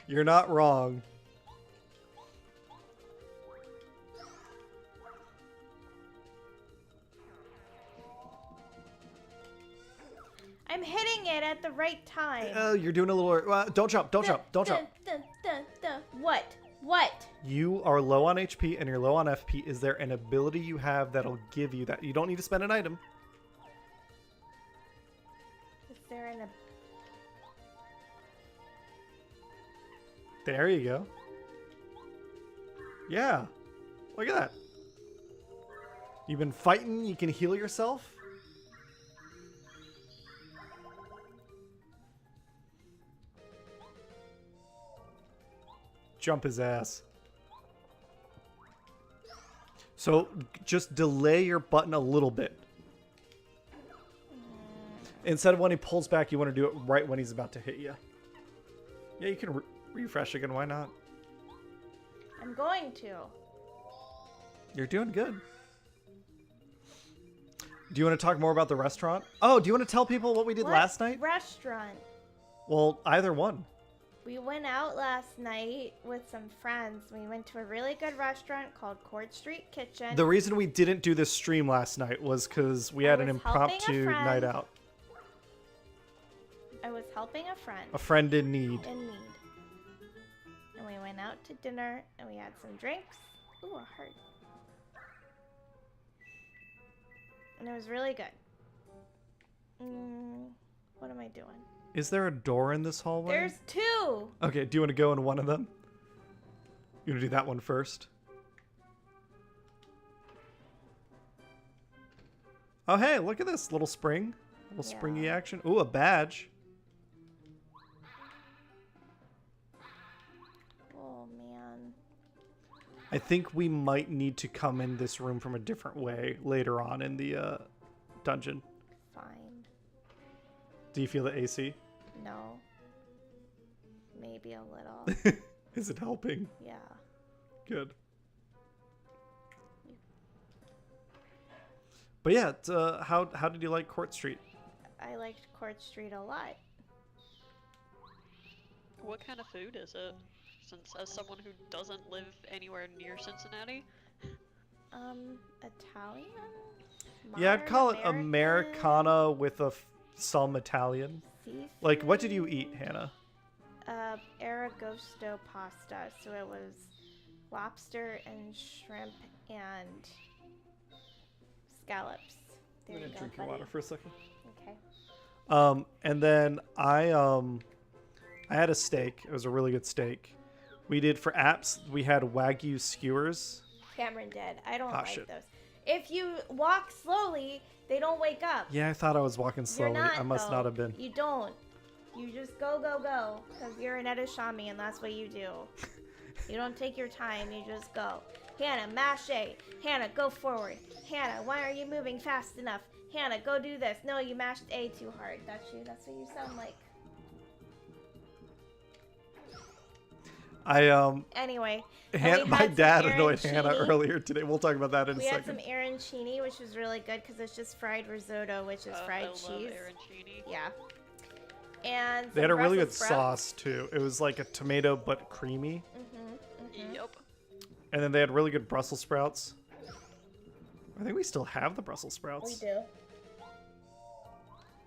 Speaker 1: You're not wrong.
Speaker 2: I'm hitting it at the right time.
Speaker 1: Oh, you're doing a little... don't jump, don't jump, don't jump.
Speaker 2: What? What?
Speaker 1: You are low on HP and you're low on FP. Is there an ability you have that'll give you that? You don't need to spend an item.
Speaker 2: Is there an...
Speaker 1: There you go. Yeah. Look at that. You've been fighting. You can heal yourself. Jump his ass. So just delay your button a little bit. Instead of when he pulls back, you want to do it right when he's about to hit you. Yeah, you can refresh again. Why not?
Speaker 2: I'm going to.
Speaker 1: You're doing good. Do you want to talk more about the restaurant? Oh, do you want to tell people what we did last night?
Speaker 2: Restaurant.
Speaker 1: Well, either one.
Speaker 2: We went out last night with some friends. We went to a really good restaurant called Court Street Kitchen.
Speaker 1: The reason we didn't do this stream last night was because we had an
Speaker 2: was helping a
Speaker 1: impromptu
Speaker 2: friend.
Speaker 1: night out.
Speaker 2: I was helping a friend.
Speaker 1: A friend in need.
Speaker 2: In need. And we went out to dinner and we had some drinks. Ooh, a heart. And it was really good. What am I doing?
Speaker 1: Is there a door in this hallway?
Speaker 2: There's 2.
Speaker 1: Okay, do you want to go in one of them? You want to do that one first? Oh, hey, look at this little spring. Little springy action. Ooh, a badge.
Speaker 2: Oh, man.
Speaker 1: I think we might need to come in this room from a different way later on in the dungeon.
Speaker 2: Fine.
Speaker 1: Do you feel the AC?
Speaker 2: No. Maybe a little.
Speaker 1: Is it helping?
Speaker 2: Yeah.
Speaker 1: Good. But yeah, it's, how did you like Court Street?
Speaker 2: I liked Court Street a lot.
Speaker 3: What kind of food is it? Since as someone who doesn't live anywhere near Cincinnati.
Speaker 2: Italian?
Speaker 1: Yeah, I'd call it
Speaker 2: Modern
Speaker 1: Americana with some Italian.
Speaker 2: Seafood?
Speaker 1: Like, what did you eat, Hannah?
Speaker 2: Aragosto pasta. So it was lobster and shrimp and scallops. There
Speaker 1: I'm
Speaker 2: you
Speaker 1: gonna
Speaker 2: go,
Speaker 1: drink your
Speaker 2: buddy.
Speaker 1: water for a second.
Speaker 2: Okay.
Speaker 1: And then I had a steak. It was a really good steak. We did for apps. We had Wagyu skewers.
Speaker 2: Cameron did. I don't
Speaker 1: Ah,
Speaker 2: like
Speaker 1: shit.
Speaker 2: those. If you walk slowly, they don't wake up.
Speaker 1: Yeah, I thought I was walking
Speaker 2: You're
Speaker 1: slowly.
Speaker 2: not,
Speaker 1: I must
Speaker 2: though.
Speaker 1: not have been.
Speaker 2: You don't. You just go, go, go. Because you're an Edishami and that's what you do. You don't take your time. You just go. Hannah, mash A. Hannah, go forward. Hannah, why aren't you moving fast enough? Hannah, go do this. No, you mashed A too hard. That's you. That's what you sound like. Anyway. and we
Speaker 1: My
Speaker 2: had some
Speaker 1: dad annoyed Hannah
Speaker 2: arancini.
Speaker 1: earlier today. We'll talk about that in a
Speaker 2: We had some
Speaker 1: second.
Speaker 2: arancini, which was really good because it's just fried risotto, which is fried
Speaker 3: I
Speaker 2: cheese.
Speaker 3: love arancini.
Speaker 2: Yeah. And
Speaker 1: They had a
Speaker 2: some
Speaker 1: really good
Speaker 2: Brussels sprouts.
Speaker 1: sauce too. It was like a tomato but creamy.
Speaker 3: Yep.
Speaker 1: And then they had really good Brussels sprouts. I think we still have the Brussels
Speaker 2: We
Speaker 1: sprouts.
Speaker 2: do.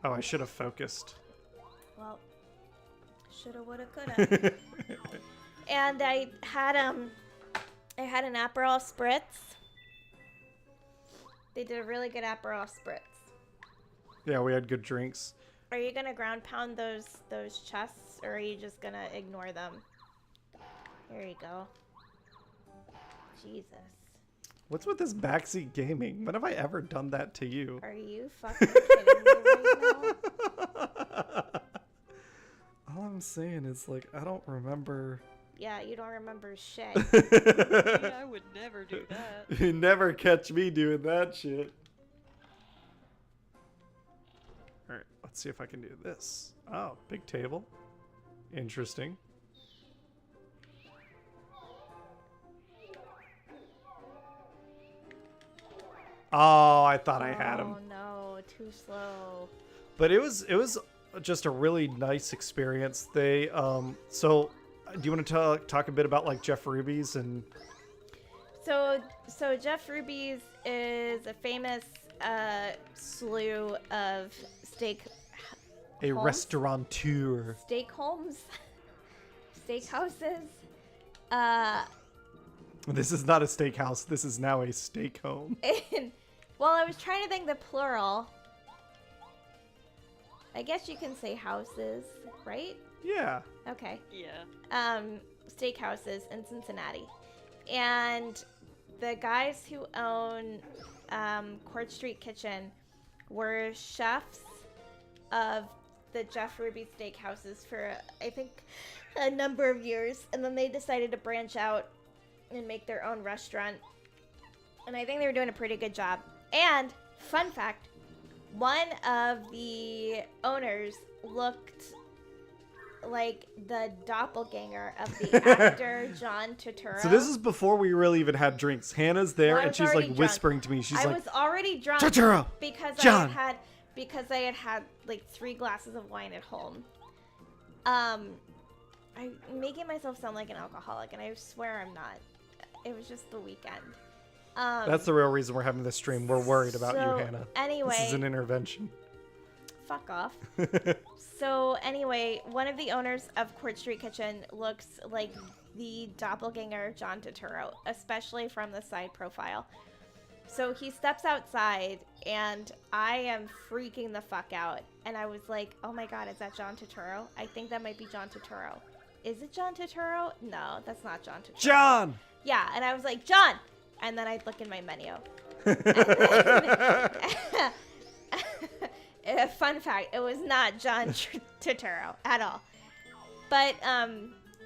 Speaker 1: Oh, I should have focused.
Speaker 2: Well, shoulda, woulda, coulda. And I had an Aperol spritz. They did a really good Aperol spritz.
Speaker 1: Yeah, we had good drinks.
Speaker 2: Are you gonna ground pound those chests, or are you just gonna ignore them? There you go. Jesus.
Speaker 1: What's with this backseat gaming? When have I ever done that to you?
Speaker 2: Are you fucking kidding me right now?
Speaker 1: All I'm saying is, like, I don't remember.
Speaker 2: Yeah, you don't remember shit.
Speaker 3: Yeah, I would never do that.
Speaker 1: You never catch me doing that shit. Alright, let's see if I can do this. Oh, big table. Interesting. Oh, I thought I had him.
Speaker 2: Oh no, too slow.
Speaker 1: But it was just a really nice experience. They so do you want to talk a bit about like Jeff Ruby's and
Speaker 2: So Jeff Ruby's is a famous slew of
Speaker 1: a
Speaker 2: homes?
Speaker 1: restaurateur?
Speaker 2: Steak homes, steakhouses.
Speaker 1: This is not a steakhouse. This is now a steak home.
Speaker 2: And, well, I was trying to think the plural. I guess you can say houses, right?
Speaker 1: Yeah.
Speaker 2: Okay.
Speaker 3: Yeah.
Speaker 2: Steakhouses in Cincinnati. And the guys who own Court Street Kitchen were chefs of the Jeff Ruby Steakhouses for, I think, a number of years. And then they decided to branch out and make their own restaurant. And I think they were doing a pretty good job. And, fun fact, one of the owners looked like the doppelganger of the actor John Turturro.
Speaker 1: So this is before we really even had drinks. Hannah's there,
Speaker 2: Well, I
Speaker 1: and
Speaker 2: was
Speaker 1: she's
Speaker 2: already
Speaker 1: like
Speaker 2: drunk.
Speaker 1: whispering to me. She's
Speaker 2: I
Speaker 1: like,
Speaker 2: was already drunk
Speaker 1: Turturro,
Speaker 2: because
Speaker 1: John.
Speaker 2: I had had like 3 glasses of wine at home. I'm making myself sound like an alcoholic, and I swear I'm not. It was just the weekend.
Speaker 1: That's the real reason we're having this stream. We're worried about
Speaker 2: so,
Speaker 1: you, Hannah.
Speaker 2: Anyway,
Speaker 1: This is an intervention.
Speaker 2: fuck off. So anyway, one of the owners of Court Street Kitchen looks like the doppelganger John Turturro, especially from the side profile. So he steps outside, and I am freaking the fuck out. And I was like, oh my god, is that John Turturro? I think that might be John Turturro. Is it John Turturro? No, that's not John Turturro.
Speaker 1: John!
Speaker 2: Yeah, and I was like, John! And then I'd look in my menu. Fun fact, it was not John Turturro at all. But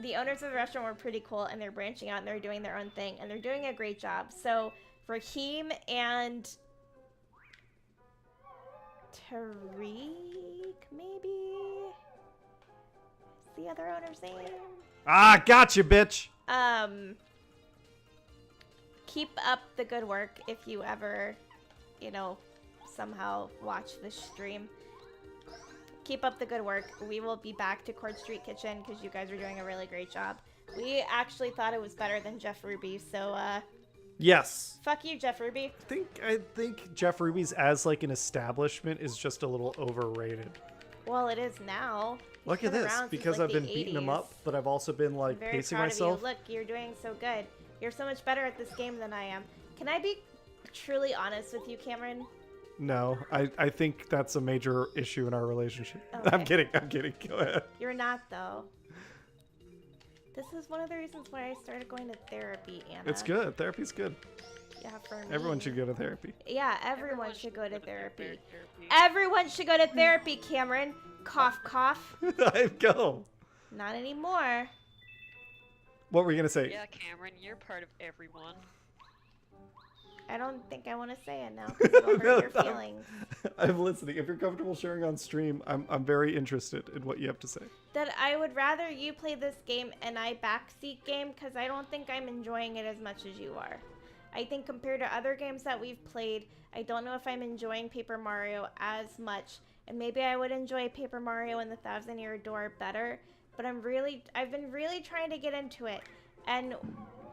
Speaker 2: the owners of the restaurant were pretty cool, and they're branching out, and they're doing their own thing, and they're doing a great job. So Raheem and Tariq, maybe? What's the other owner's name?
Speaker 1: Ah, gotcha, bitch!
Speaker 2: Keep up the good work if you ever, somehow watch this stream. Keep up the good work. We will be back to Court Street Kitchen because you guys are doing a really great job. We actually thought it was better than Jeff Ruby, so
Speaker 1: Yes.
Speaker 2: fuck you, Jeff Ruby.
Speaker 1: I think Jeff Ruby's as like an establishment is just a little overrated.
Speaker 2: Well, it is now. He's
Speaker 1: Look at
Speaker 2: been
Speaker 1: this,
Speaker 2: around since,
Speaker 1: because
Speaker 2: like,
Speaker 1: I've been
Speaker 2: the
Speaker 1: beating him
Speaker 2: 80s.
Speaker 1: up, but I've also been like
Speaker 2: I'm very
Speaker 1: pacing
Speaker 2: proud
Speaker 1: myself.
Speaker 2: of you. Look, you're doing so good. You're so much better at this game than I am. Can I be truly honest with you, Cameron?
Speaker 1: No, I think that's a major issue in our relationship.
Speaker 2: Okay.
Speaker 1: I'm kidding. Go ahead.
Speaker 2: You're not, though. This is one of the reasons why I started going to therapy, Anna.
Speaker 1: It's good. Therapy's good.
Speaker 2: Yeah, for me.
Speaker 1: Everyone should go to therapy.
Speaker 2: Yeah, everyone should go to therapy.
Speaker 3: therapy.
Speaker 2: Everyone should go to therapy, Cameron. Cough, cough.
Speaker 1: I go.
Speaker 2: Not anymore.
Speaker 1: What were you gonna say?
Speaker 3: Yeah, Cameron, you're part of everyone.
Speaker 2: I don't think I want to say it now because it'll hurt your feelings.
Speaker 1: I'm listening. If you're comfortable sharing on stream, I'm very interested in what you have to say.
Speaker 2: That I would rather you play this game and I backseat game because I don't think I'm enjoying it as much as you are. I think compared to other games that we've played, I don't know if I'm enjoying Paper Mario as much. And maybe I would enjoy Paper Mario and the Thousand Year Door better. But I've been really trying to get into it. And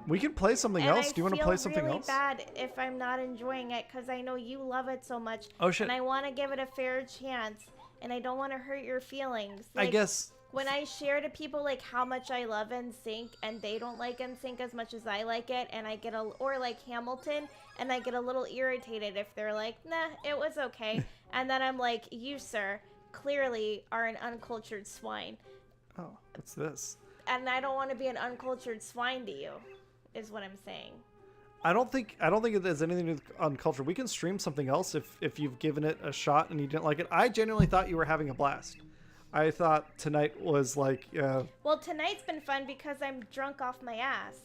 Speaker 1: We can play something else. Do you want to play something else?
Speaker 2: I feel really bad if I'm not enjoying it because I know you love it so much.
Speaker 1: Oh, shit.
Speaker 2: And I want to give it a fair chance. And I don't want to hurt your feelings.
Speaker 1: I guess.
Speaker 2: When I share to people like how much I love NSYNC and they don't like NSYNC as much as I like it, and I get or like Hamilton, and I get a little irritated if they're like, nah, it was okay. And then I'm like, you, sir, clearly are an uncultured swine.
Speaker 1: Oh, what's this?
Speaker 2: And I don't want to be an uncultured swine to you, is what I'm saying.
Speaker 1: I don't think it has anything to do with uncultured. We can stream something else if you've given it a shot and you didn't like it. I genuinely thought you were having a blast. I thought tonight was like,
Speaker 2: Well, tonight's been fun because I'm drunk off my ass.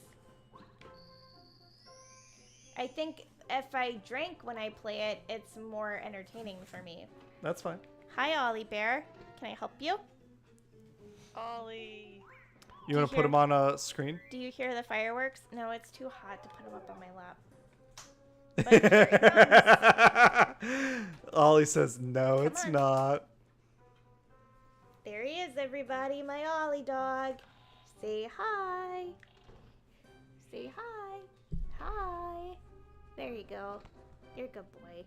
Speaker 2: I think if I drink when I play it, it's more entertaining for me.
Speaker 1: that's fine.
Speaker 2: Hi, Ollie Bear. Can I help you?
Speaker 3: Ollie.
Speaker 1: You want to put
Speaker 2: hear-
Speaker 1: them on a screen?
Speaker 2: Do you hear the fireworks? No, it's too hot to put them up on my lap. But here he comes.
Speaker 1: Ollie says, no,
Speaker 2: Come
Speaker 1: it's
Speaker 2: on.
Speaker 1: not.
Speaker 2: There he is, everybody. My Ollie dog. Say hi. Say hi. Hi. There you go. You're a good boy.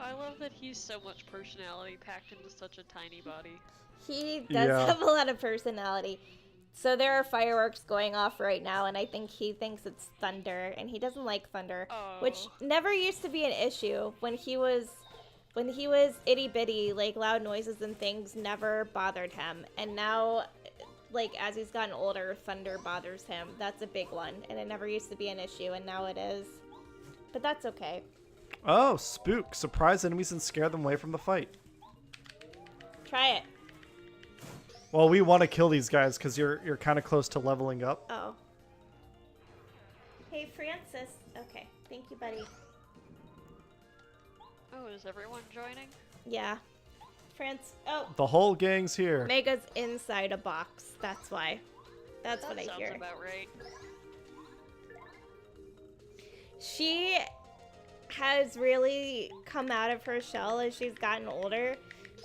Speaker 3: I love that he's so much personality packed into such a tiny body.
Speaker 2: He does
Speaker 1: Yeah.
Speaker 2: have a lot of personality. So there are fireworks going off right now, and I think he thinks it's thunder, and he doesn't like thunder, which
Speaker 3: Oh.
Speaker 2: never used to be an issue. When he was itty bitty, like loud noises and things never bothered him, and now, like as he's gotten older, thunder bothers him. That's a big one, and it never used to be an issue, and now it is. But that's okay.
Speaker 1: Oh, spook. Surprise enemies and scare them away from the fight.
Speaker 2: Try it.
Speaker 1: Well, we want to kill these guys because you're kind of close to leveling up.
Speaker 2: Oh. Hey, Francis. Okay, thank you, buddy.
Speaker 3: Oh, is everyone joining?
Speaker 2: Yeah. Oh,
Speaker 1: The whole gang's here.
Speaker 2: Mega's inside a box. That's why. That's
Speaker 3: That
Speaker 2: what I
Speaker 3: sounds
Speaker 2: hear.
Speaker 3: about right.
Speaker 2: She has really come out of her shell as she's gotten older.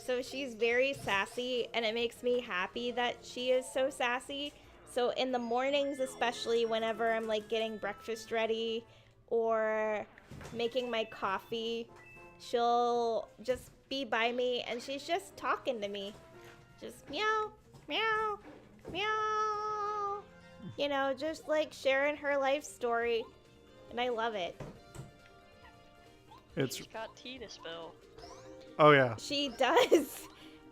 Speaker 2: So she's very sassy, and it makes me happy that she is so sassy. So in the mornings, especially whenever I'm like getting breakfast ready or making my coffee, she'll just be by me and she's just talking to me. Just meow, meow, meow. You know, just like sharing her life story. And I love it.
Speaker 3: She's got tea to spill.
Speaker 1: Oh yeah.
Speaker 2: She does.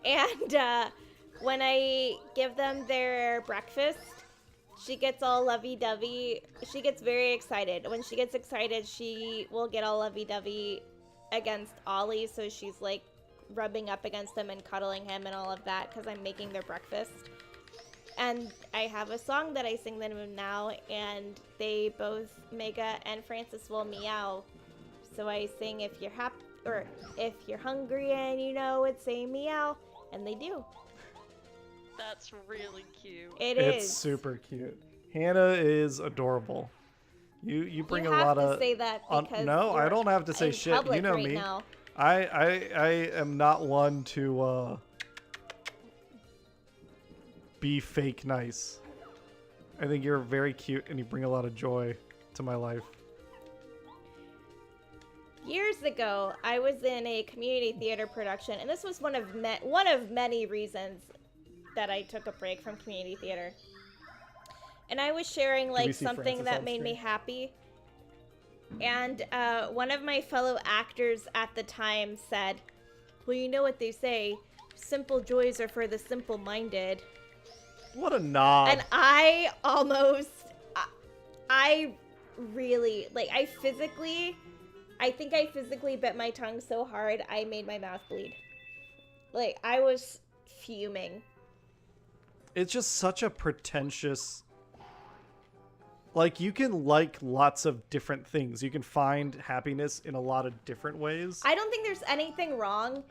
Speaker 2: And when I give them their breakfast, she gets all lovey-dovey. She gets very excited. When she gets excited, she will get all lovey-dovey against Ollie. So she's like rubbing up against him and cuddling him and all of that because I'm making their breakfast. And I have a song that I sing them now, and they both, Mega and Francis, will meow. So I sing if you're happy, or if you're hungry and you know it, say meow, and they do.
Speaker 3: That's really cute.
Speaker 1: It's super cute. Hannah is adorable. You bring
Speaker 2: you
Speaker 1: a lot of.
Speaker 2: You have to say that because
Speaker 1: no, I don't have to say
Speaker 2: in
Speaker 1: shit.
Speaker 2: public
Speaker 1: You know
Speaker 2: right
Speaker 1: me.
Speaker 2: Now.
Speaker 1: I am not one to be fake nice. I think you're very cute and you bring a lot of joy to my life.
Speaker 2: Years ago, I was in a community theater production, and this was one of many reasons that I took a break from community theater. And I was sharing like something that made me happy. And one of my fellow actors at the time said, "Well, you know what they say, simple joys are for the simple-minded."
Speaker 1: What a knob.
Speaker 2: And I really, like, I think I physically bit my tongue so hard, I made my mouth bleed. Like, I was fuming.
Speaker 1: It's just such a pretentious... Like, you can like lots of different things. You can find happiness in a lot of different ways.
Speaker 2: I don't think there's anything wrong.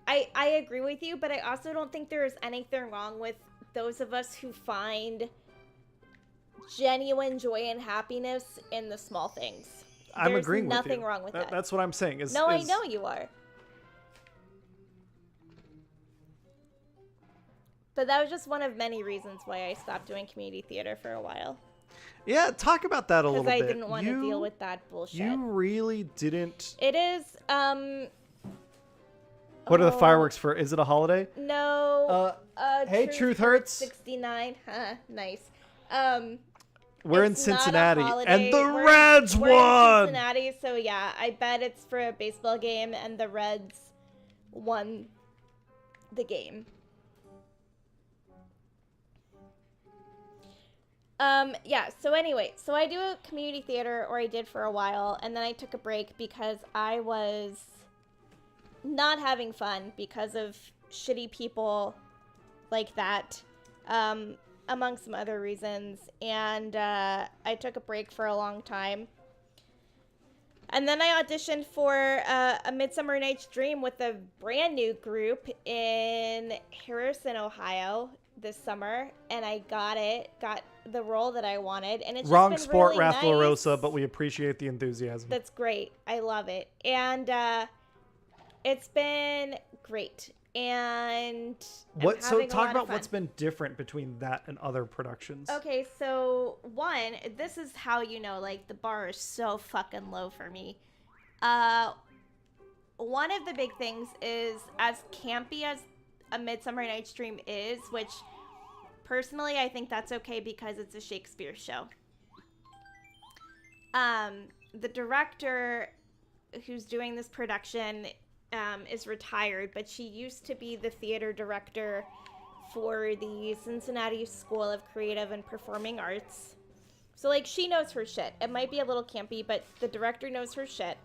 Speaker 2: I agree with you, but I also don't think there is anything wrong with those of us who find genuine joy and happiness in the small things.
Speaker 1: I'm agreeing with you.
Speaker 2: There's nothing wrong with that.
Speaker 1: That's what I'm saying.
Speaker 2: I know you are. But that was just one of many reasons why I stopped doing community theater for a while.
Speaker 1: Yeah, talk about that a little bit.
Speaker 2: Because I didn't want to deal with that bullshit.
Speaker 1: You really didn't...
Speaker 2: It is,
Speaker 1: What are the fireworks for? Is it a holiday?
Speaker 2: No.
Speaker 1: Hey, Truth Hurts.
Speaker 2: 69. Huh, nice.
Speaker 1: We're in Cincinnati, and the Reds won!
Speaker 2: We're in Cincinnati, so yeah, I bet it's for a baseball game, and the Reds won the game. Yeah, so anyway, so I do a community theater, or I did for a while, and then I took a break because I was not having fun because of shitty people like that, among some other reasons, and I took a break for a long time. And then I auditioned for A Midsummer Night's Dream with a brand new group in Harrison, Ohio this summer, and I got the role that I wanted, and it's
Speaker 1: Wrong
Speaker 2: just been
Speaker 1: sport,
Speaker 2: really
Speaker 1: Wrath
Speaker 2: nice.
Speaker 1: LaRosa, but we appreciate the enthusiasm.
Speaker 2: That's great. I love it. And it's been great. And
Speaker 1: so talk about what's been different between that and other productions.
Speaker 2: Okay, so one, this is how you know, like, the bar is so fucking low for me. One of the big things is, as campy as A Midsummer Night's Dream is, which personally I think that's okay because it's a Shakespeare show. The director who's doing this production is retired, but she used to be the theater director for the Cincinnati School of Creative and Performing Arts. So, like, she knows her shit. It might be a little campy, but the director knows her shit.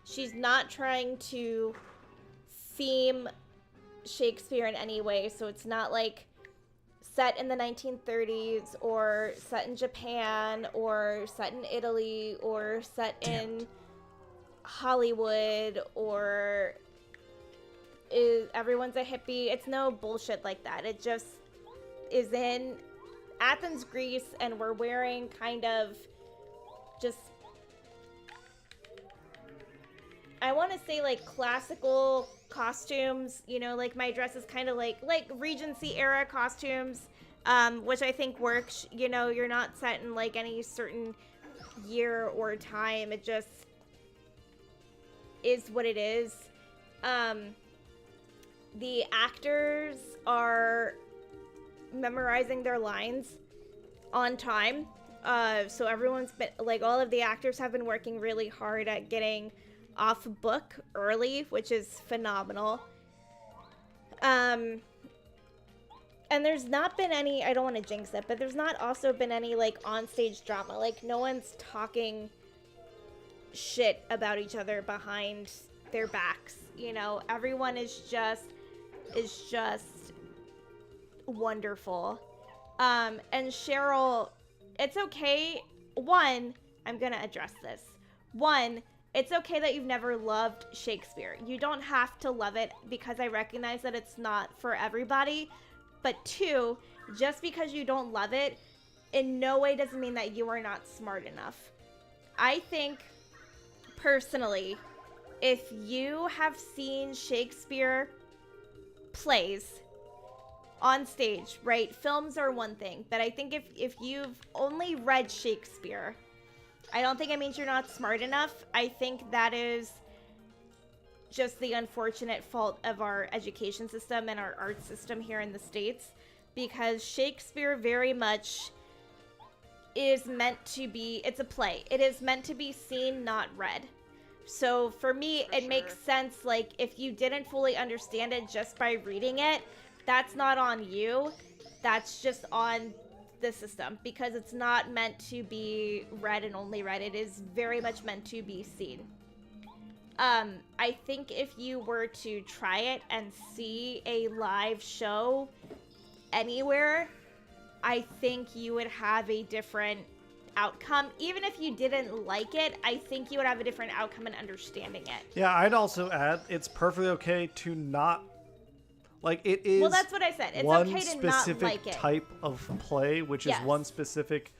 Speaker 2: She's not trying to theme Shakespeare in any way, so it's not like set in the 1930s or set in Japan or set in Italy or set in Hollywood or is everyone's a hippie. It's no bullshit like that. It just is in Athens, Greece, and we're wearing kind of just, I want to say like classical costumes, you know, like my dress is kind of like Regency era costumes, which I think works. You know, you're not set in like any certain year or time. It just is what it is. The actors are memorizing their lines on time. So everyone's been, like, all of the actors have been working really hard at getting off book early, which is phenomenal. And there's not been any, I don't want to jinx it, but there's not also been any, like, onstage drama. Like, no one's talking shit about each other behind their backs, you know? Everyone is just wonderful. And Cheryl, it's okay. One, I'm gonna address this. One, it's okay that you've never loved Shakespeare. You don't have to love it because I recognize that it's not for everybody. But two, just because you don't love it, in no way doesn't mean that you are not smart enough. I think, personally, if you have seen Shakespeare plays on stage, right? Films are one thing, but I think if you've only read Shakespeare, I don't think it means you're not smart enough. I think that is just the unfortunate fault of our education system and our art system here in the States, because Shakespeare very much is meant to be, it's a play. It is meant to be seen, not read. So for me, it makes sense, like, if you didn't fully understand it just by reading it, that's not on you. That's just on the system, because it's not meant to be read and only read. It is very much meant to be seen. I think if you were to try it and see a live show anywhere, I think you would have a different outcome. Even if you didn't like it, I think you would have a different outcome in understanding it.
Speaker 1: Yeah, I'd also add, it's perfectly okay to not, like, it is.
Speaker 2: Well, that's what I said. It's
Speaker 1: one
Speaker 2: okay to
Speaker 1: specific
Speaker 2: not like it.
Speaker 1: type of play, which
Speaker 2: Yes.
Speaker 1: is one specific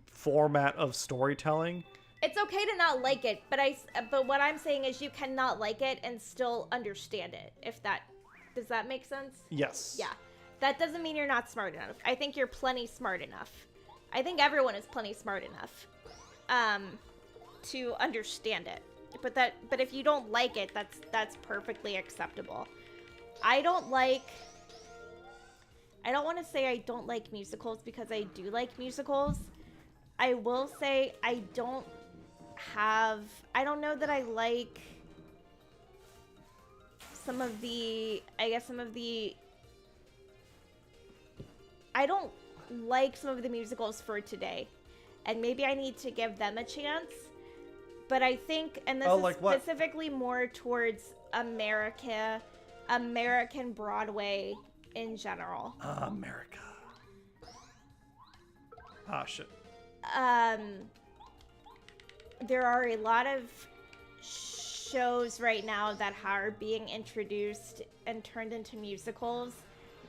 Speaker 1: format of storytelling.
Speaker 2: It's okay to not like it, but what I'm saying is you cannot like it and still understand it. If that, does that make sense?
Speaker 1: Yes.
Speaker 2: Yeah. That doesn't mean you're not smart enough. I think you're plenty smart enough. I think everyone is plenty smart enough to understand it. But if you don't like it, that's perfectly acceptable. I don't want to say I don't like musicals, because I do like musicals. I will say I don't know that I like some of the I don't like some of the musicals for today, and maybe I need to give them a chance. But I think, and this is
Speaker 1: like what?
Speaker 2: specifically more towards American Broadway in general.
Speaker 1: America. Ah, shit.
Speaker 2: There are a lot of shows right now that are being introduced and turned into musicals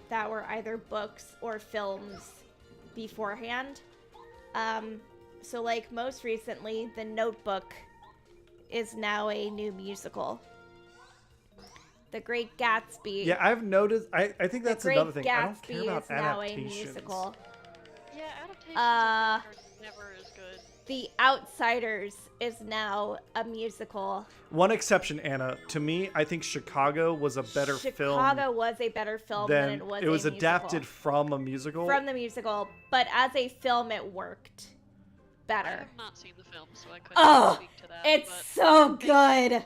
Speaker 2: that were either books or films beforehand. So, like, most recently, The Notebook is now a new musical. The Great Gatsby.
Speaker 1: Yeah, I've noticed. I think that's another thing. I don't
Speaker 2: Gatsby
Speaker 1: care about
Speaker 2: is now a
Speaker 1: adaptations.
Speaker 2: musical.
Speaker 3: Yeah, adaptations are never as good.
Speaker 2: The Outsiders is now a musical.
Speaker 1: One exception, Anna. To me, I think Chicago was a better film.
Speaker 2: Chicago was a better film than it was a musical.
Speaker 1: Adapted from a musical.
Speaker 2: From the musical, but as a film, it worked better.
Speaker 3: I have not seen the film, so I couldn't speak to that.
Speaker 2: It's
Speaker 3: but
Speaker 2: so good.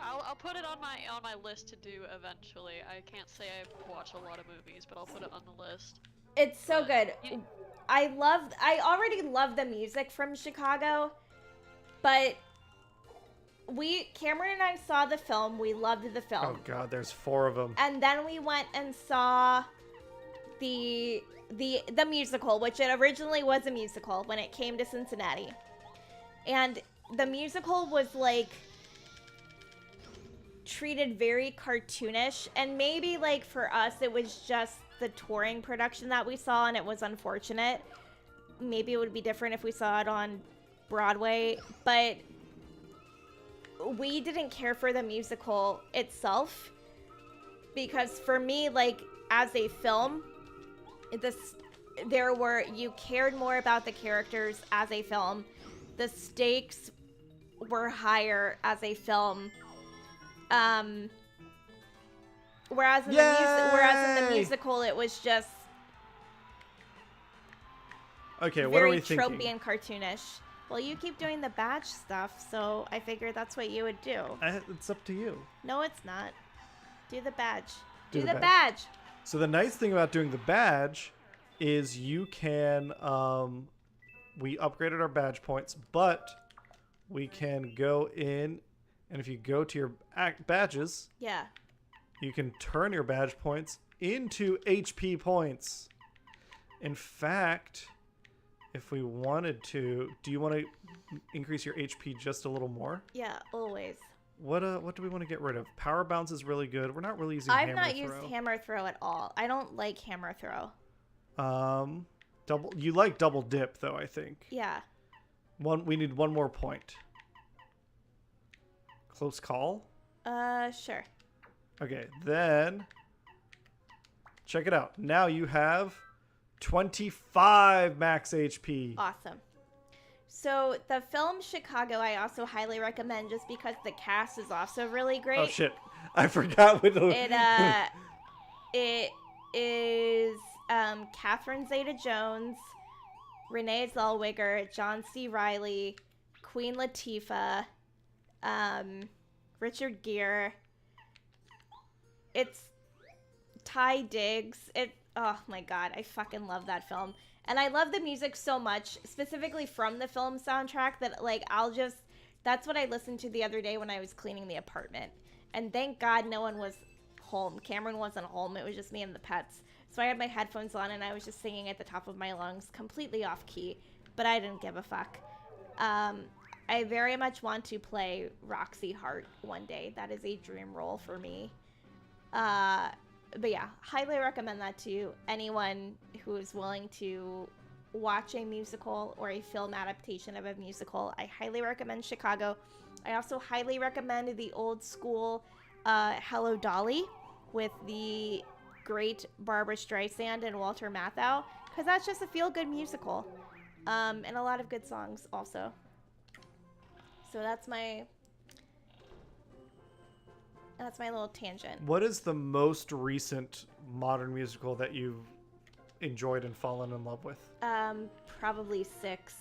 Speaker 3: I'll put it on my list to do eventually. I can't say I watch a lot of movies, but I'll put it on the list.
Speaker 2: It's so good. I already love the music from Chicago, but Cameron and I saw the film. We loved the film.
Speaker 1: Oh god, there's 4 of them.
Speaker 2: And then we went and saw the musical, which it originally was a musical when it came to Cincinnati. And the musical was like treated very cartoonish, and maybe like for us it was just the touring production that we saw and it was unfortunate. Maybe it would be different if we saw it on Broadway, but we didn't care for the musical itself because for me, like, as a film, you cared more about the characters as a film. The stakes were higher as a film. Whereas in the musical, it was just
Speaker 1: okay. What are we
Speaker 2: very
Speaker 1: thinking?
Speaker 2: tropey and cartoonish. Well, you keep doing the badge stuff, so I figured that's what you would do.
Speaker 1: It's up to you.
Speaker 2: No, it's not. Do the badge.
Speaker 1: Do
Speaker 2: Do
Speaker 1: the
Speaker 2: the badge.
Speaker 1: So the nice thing about doing the badge is you can, we upgraded our badge points, but we can go in, and if you go to your badges,
Speaker 2: Yeah.
Speaker 1: you can turn your badge points into HP points. In fact, if we wanted to, do you want to increase your HP just a little more?
Speaker 2: Yeah, always.
Speaker 1: What do we want to get rid of? Power bounce is really good. We're not really using
Speaker 2: I've
Speaker 1: hammer
Speaker 2: not
Speaker 1: throw.
Speaker 2: used hammer throw at all. I don't like hammer throw.
Speaker 1: You like double dip though, I think.
Speaker 2: Yeah.
Speaker 1: We need one more point. Close call?
Speaker 2: Sure.
Speaker 1: Okay, then check it out. Now you have 25 max HP.
Speaker 2: Awesome. So the film Chicago I also highly recommend just because the cast is also really great.
Speaker 1: Oh shit. I forgot what
Speaker 2: It is Catherine Zeta-Jones, Renee Zellweger, John C. Reilly, Queen Latifah, Richard Gere. It's Ty Diggs. Oh my god, I fucking love that film. And I love the music so much, specifically from the film soundtrack, that like that's what I listened to the other day when I was cleaning the apartment. And thank God no one was home. Cameron wasn't home. It was just me and the pets. So I had my headphones on and I was just singing at the top of my lungs, completely off key. But I didn't give a fuck. I very much want to play Roxy Hart one day. That is a dream role for me. But yeah, highly recommend that to anyone who is willing to watch a musical or a film adaptation of a musical. I highly recommend Chicago. I also highly recommend the old school Hello Dolly with the great Barbara Streisand and Walter Matthau, because that's just a feel-good musical, and a lot of good songs also. So that's my little tangent.
Speaker 1: What is the most recent modern musical that you've enjoyed and fallen in love with?
Speaker 2: Probably 6.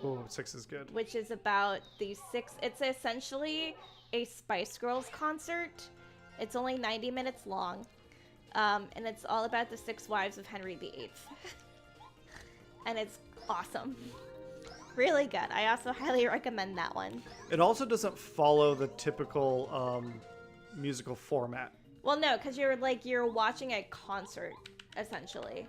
Speaker 1: Oh, 6 is good.
Speaker 2: Which is about the 6. It's essentially a Spice Girls concert. It's only 90 minutes long. And it's all about the 6 wives of Henry VIII. And it's awesome. Really good. I also highly recommend that one.
Speaker 1: It also doesn't follow the typical musical format.
Speaker 2: Well, no, because you're watching a concert, essentially.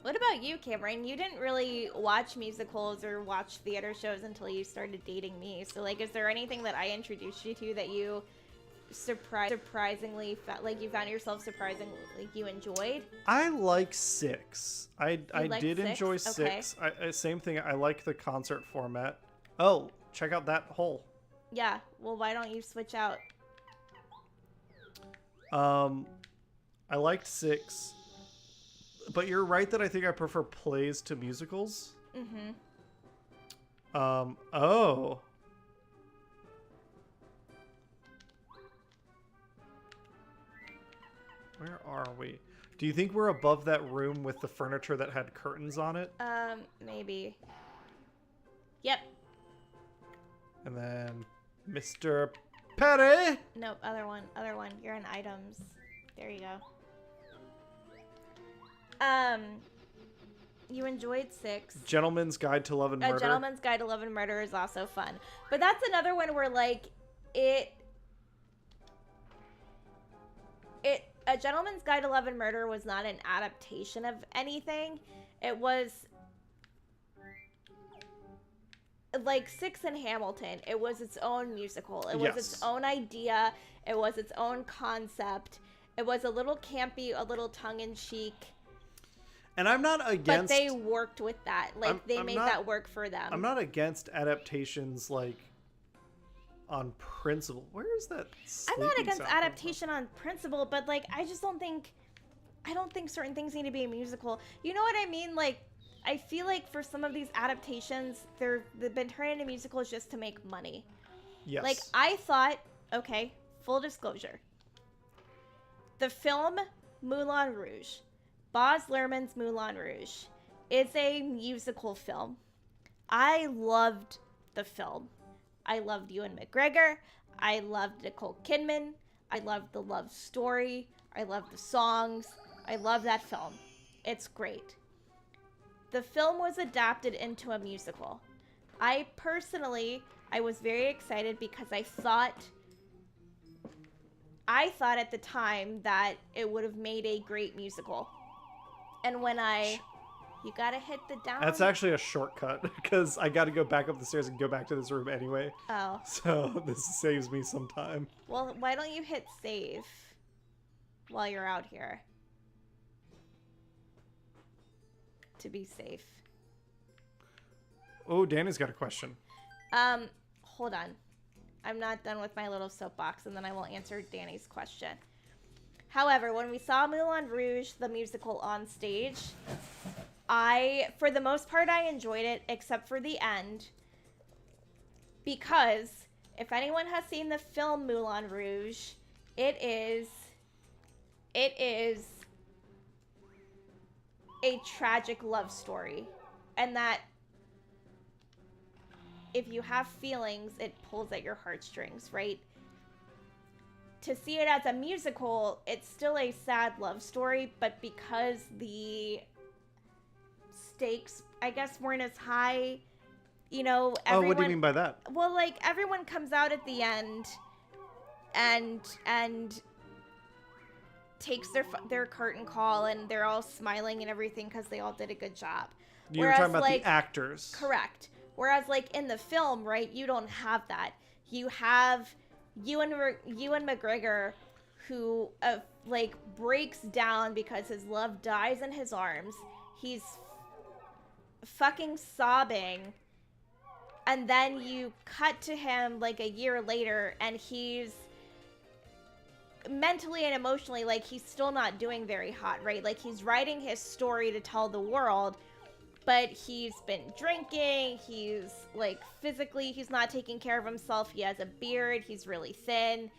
Speaker 2: What about you, Cameron? You didn't really watch musicals or watch theater shows until you started dating me. So, like, is there anything that I introduced you to that you surprisingly like you found yourself surprisingly like you enjoyed?
Speaker 1: I like 6. I did
Speaker 2: 6?
Speaker 1: enjoy
Speaker 2: Okay.
Speaker 1: 6. Same thing. I like the concert format. Oh, check out that hole.
Speaker 2: Yeah. Well, why don't you switch out?
Speaker 1: I liked 6, but you're right that I think I prefer plays to musicals.
Speaker 2: Mm-hmm.
Speaker 1: Oh. Where are we? Do you think we're above that room with the furniture that had curtains on it?
Speaker 2: Maybe. Yep.
Speaker 1: And then Mr. Petty.
Speaker 2: Nope, other one. You're in items. There you go. You enjoyed 6.
Speaker 1: Gentleman's Guide to Love and Murder.
Speaker 2: A Gentleman's Guide to Love and Murder is also fun. But that's another one where, like, it Gentleman's Guide to Love and Murder was not an adaptation of anything. It was like Six and Hamilton. It was its own musical. It was its own idea. It was its own concept. It was a little campy, a little tongue-in-cheek.
Speaker 1: And I'm not against...
Speaker 2: But they worked with that. Like, they made that work for them.
Speaker 1: I'm not against adaptations, like, on principle. Where is that?
Speaker 2: I'm not against adaptation on principle, but, like, I just don't think... I don't think certain things need to be a musical. You know what I mean? Like, I feel like for some of these adaptations, they've been turned into musicals just to make money.
Speaker 1: Yes.
Speaker 2: Like, I thought... Okay, full disclosure. The film Moulin Rouge, Baz Luhrmann's Moulin Rouge, is a musical film. I loved the film. I loved Ewan McGregor. I loved Nicole Kidman. I loved the love story. I loved the songs. I love that film. It's great. The film was adapted into a musical. I was very excited because I thought at the time that it would have made a great musical. And when you gotta hit the down.
Speaker 1: That's actually a shortcut because I gotta go back up the stairs and go back to this room anyway.
Speaker 2: Oh.
Speaker 1: So this saves me some time.
Speaker 2: Well, why don't you hit save while you're out here? To be safe.
Speaker 1: Oh, Danny's got a question.
Speaker 2: Hold on. I'm not done with my little soapbox, and then I will answer Danny's question. However, when we saw Moulin Rouge, the musical, on stage, for the most part, I enjoyed it, except for the end. Because, if anyone has seen the film Moulin Rouge, it is a tragic love story. And that if you have feelings, it pulls at your heartstrings, right? To see it as a musical, it's still a sad love story, but because the stakes, I guess, weren't as high, you know, everyone...
Speaker 1: Oh, what do you mean by that?
Speaker 2: Well, like, everyone comes out at the end and takes their curtain call, and they're all smiling and everything because they all did a good job.
Speaker 1: You were talking about the actors.
Speaker 2: Correct. Whereas, like, in the film, right, you don't have that. You have Ewan McGregor, who, like, breaks down because his love dies in his arms. He's fucking sobbing. And then you cut to him, like, a year later, and he's mentally and emotionally, like, he's still not doing very hot, right? Like, he's writing his story to tell the world, but he's been drinking, he's, like, physically, he's not taking care of himself, he has a beard, he's really thin,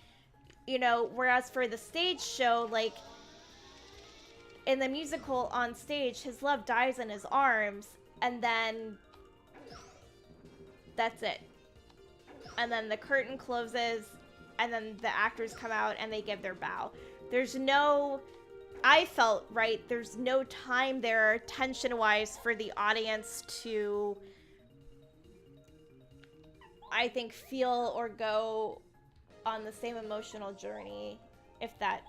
Speaker 2: you know, whereas for the stage show, like, in the musical on stage, his love dies in his arms, and then that's it. And then the curtain closes, and then the actors come out and they give their bow. I felt, right, there's no time there, tension-wise, for the audience to, I think, feel or go on the same emotional journey, if that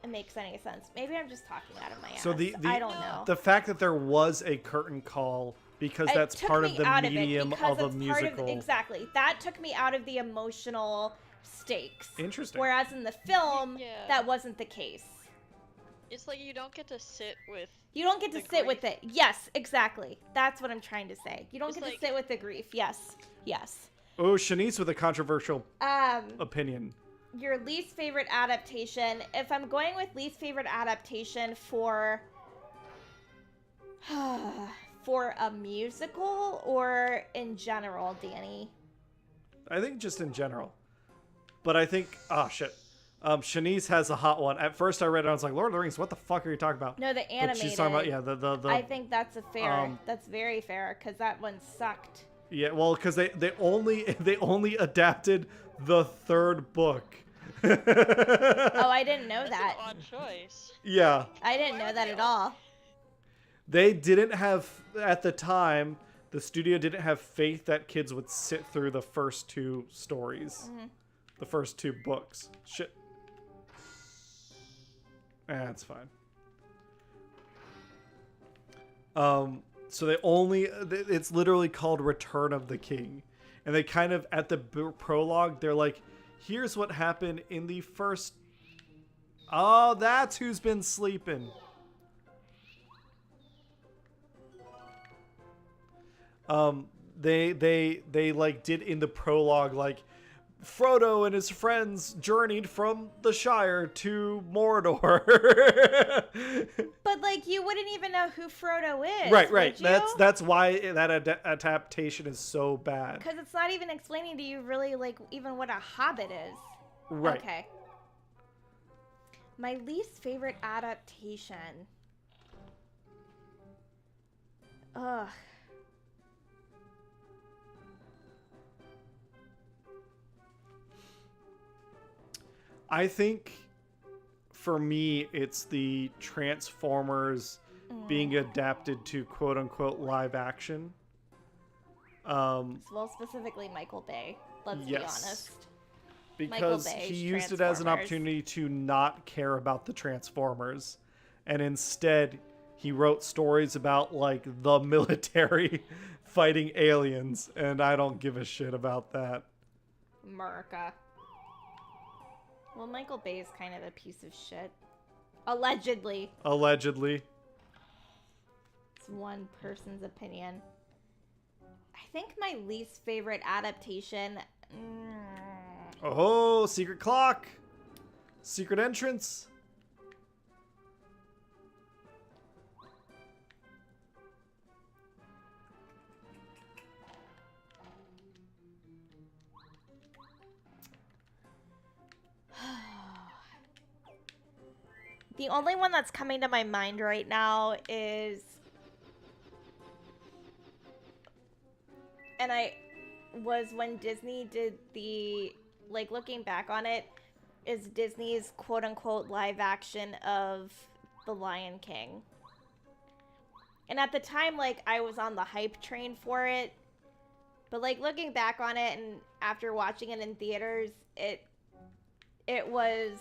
Speaker 2: makes any sense. Maybe I'm just talking out of my ass.
Speaker 1: So
Speaker 2: I don't know.
Speaker 1: The fact that there was a curtain call, because that's part of the medium of a musical.
Speaker 2: Exactly. That took me out of the emotional stakes.
Speaker 1: Interesting.
Speaker 2: Whereas in the film, that wasn't the case.
Speaker 3: It's like you don't get to sit with...
Speaker 2: You don't get to sit with it. Yes, exactly. That's what I'm trying to say. You don't get to sit with the grief. Yes. Yes.
Speaker 1: Oh, Shanice with a controversial opinion.
Speaker 2: Your least favorite adaptation. If I'm going with least favorite adaptation for a musical or in general, Danny?
Speaker 1: I think just in general. But I think... Oh, shit. Shanice has a hot one. At first I read it, I was like, Lord of the Rings, what the fuck are you talking about?
Speaker 2: No, the animated.
Speaker 1: But she's talking about, the
Speaker 2: I think that's that's very fair, because that one sucked.
Speaker 1: Yeah, well, because they only adapted the third book.
Speaker 2: Oh, I didn't know that.
Speaker 3: That's an odd choice.
Speaker 1: Yeah.
Speaker 2: I didn't know that at all.
Speaker 1: They didn't have, at the time, the studio didn't have faith that kids would sit through the first two stories. Mm-hmm. The first two books. Shit. That's fine. So it's literally called Return of the King. And they kind of, at the prologue, they're like, here's what happened in the first... Oh, that's who's been sleeping. They like did in the prologue, like, Frodo and his friends journeyed from the Shire to Mordor.
Speaker 2: But like, you wouldn't even know who Frodo is.
Speaker 1: Right.
Speaker 2: Would you?
Speaker 1: That's why that adaptation is so bad.
Speaker 2: Because it's not even explaining to you really like even what a hobbit is.
Speaker 1: Right.
Speaker 2: Okay. My least favorite adaptation. Ugh.
Speaker 1: I think for me, it's the Transformers being adapted to quote unquote live action.
Speaker 2: Well, specifically Michael Bay. Let's be honest.
Speaker 1: Because he used it as an opportunity to not care about the Transformers. And instead, he wrote stories about, like, the military fighting aliens. And I don't give a shit about that.
Speaker 2: America. Well, Michael Bay is kind of a piece of shit. Allegedly.
Speaker 1: Allegedly.
Speaker 2: It's one person's opinion. I think my least favorite adaptation...
Speaker 1: Oh, secret clock. Secret entrance.
Speaker 2: The only one that's coming to my mind right now is... And was when Disney did the... Like, looking back on it, is Disney's quote-unquote live action of The Lion King. And at the time, like, I was on the hype train for it. But, like, looking back on it and after watching it in theaters, it was...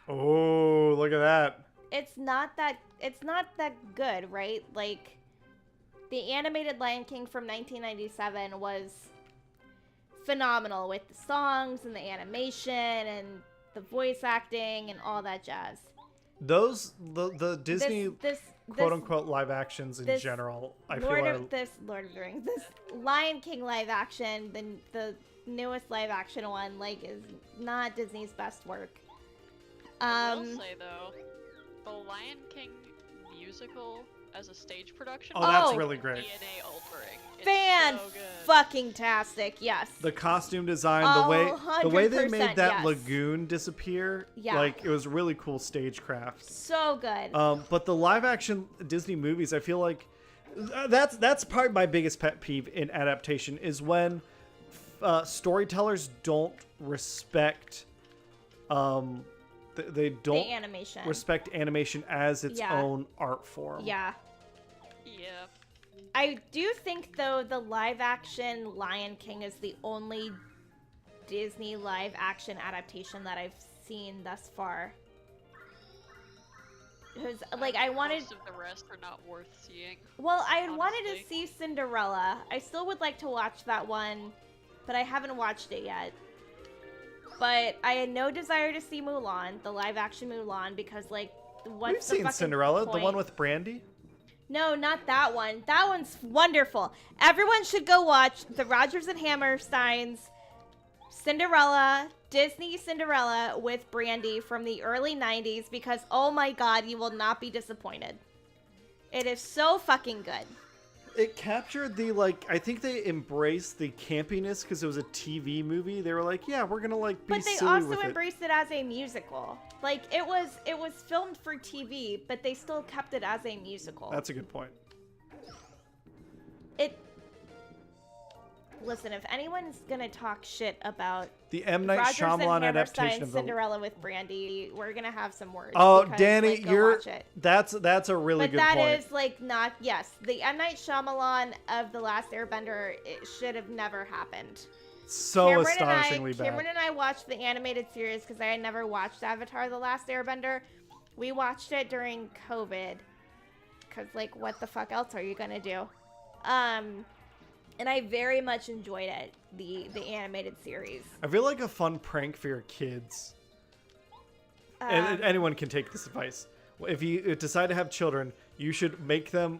Speaker 1: Oh, look at that.
Speaker 2: It's not that good, right? Like, the animated Lion King from 1997 was phenomenal with the songs and the animation and the voice acting and all that jazz.
Speaker 1: Those the Disney quote unquote live actions in general, I feel
Speaker 2: Lord of the Rings, this Lion King live action, the newest live action one, like, is not Disney's best work.
Speaker 3: I will say though, the Lion King musical as a stage production.
Speaker 1: Oh, that's really great.
Speaker 3: DNA altering.
Speaker 2: Fan-fucking-tastic, yes.
Speaker 1: The costume design, the way they made that lagoon disappear, like, it was really cool stagecraft.
Speaker 2: So good.
Speaker 1: But the live action Disney movies, I feel like that's probably my biggest pet peeve in adaptation is when storytellers don't respect they don't
Speaker 2: the animation.
Speaker 1: respect animation as its own art form.
Speaker 2: Yeah.
Speaker 3: Yeah.
Speaker 2: I do think, though, the live-action Lion King is the only Disney live-action adaptation that I've seen thus far. Because, like,
Speaker 3: most of the rest are not worth seeing.
Speaker 2: Well, I wanted to see Cinderella. I still would like to watch that one, but I haven't watched it yet. But I had no desire to see Mulan, the live-action Mulan, because, like, what's the fucking
Speaker 1: We've seen Cinderella,
Speaker 2: point?
Speaker 1: the one with Brandy?
Speaker 2: No, not that one. That one's wonderful. Everyone should go watch the Rodgers and Hammersteins Cinderella, Disney Cinderella with Brandy from the early 90s because, oh my god, you will not be disappointed. It is so fucking good.
Speaker 1: It captured the, like, I think they embraced the campiness because it was a TV movie. They were like, yeah, we're gonna, like, be silly with it.
Speaker 2: But they also embraced it as a musical. Like, it was filmed for TV, but they still kept it as a musical.
Speaker 1: That's a good point.
Speaker 2: Listen, if anyone's gonna talk shit about
Speaker 1: the M. Night
Speaker 2: Rodgers
Speaker 1: Shyamalan
Speaker 2: and
Speaker 1: adaptation of
Speaker 2: Cinderella with Brandy, we're gonna have some words.
Speaker 1: Oh,
Speaker 2: because,
Speaker 1: Danny,
Speaker 2: like, go watch it.
Speaker 1: that's a really good point.
Speaker 2: But that is, like, not, yes, the M. Night Shyamalan of The Last Airbender, it should have never happened.
Speaker 1: So astonishingly bad.
Speaker 2: Cameron and I watched the animated series because I had never watched Avatar: The Last Airbender. We watched it during COVID. Because, like, what the fuck else are you gonna do? And I very much enjoyed it, the animated series.
Speaker 1: I feel like a fun prank for your kids. And anyone can take this advice. If you decide to have children, you should make them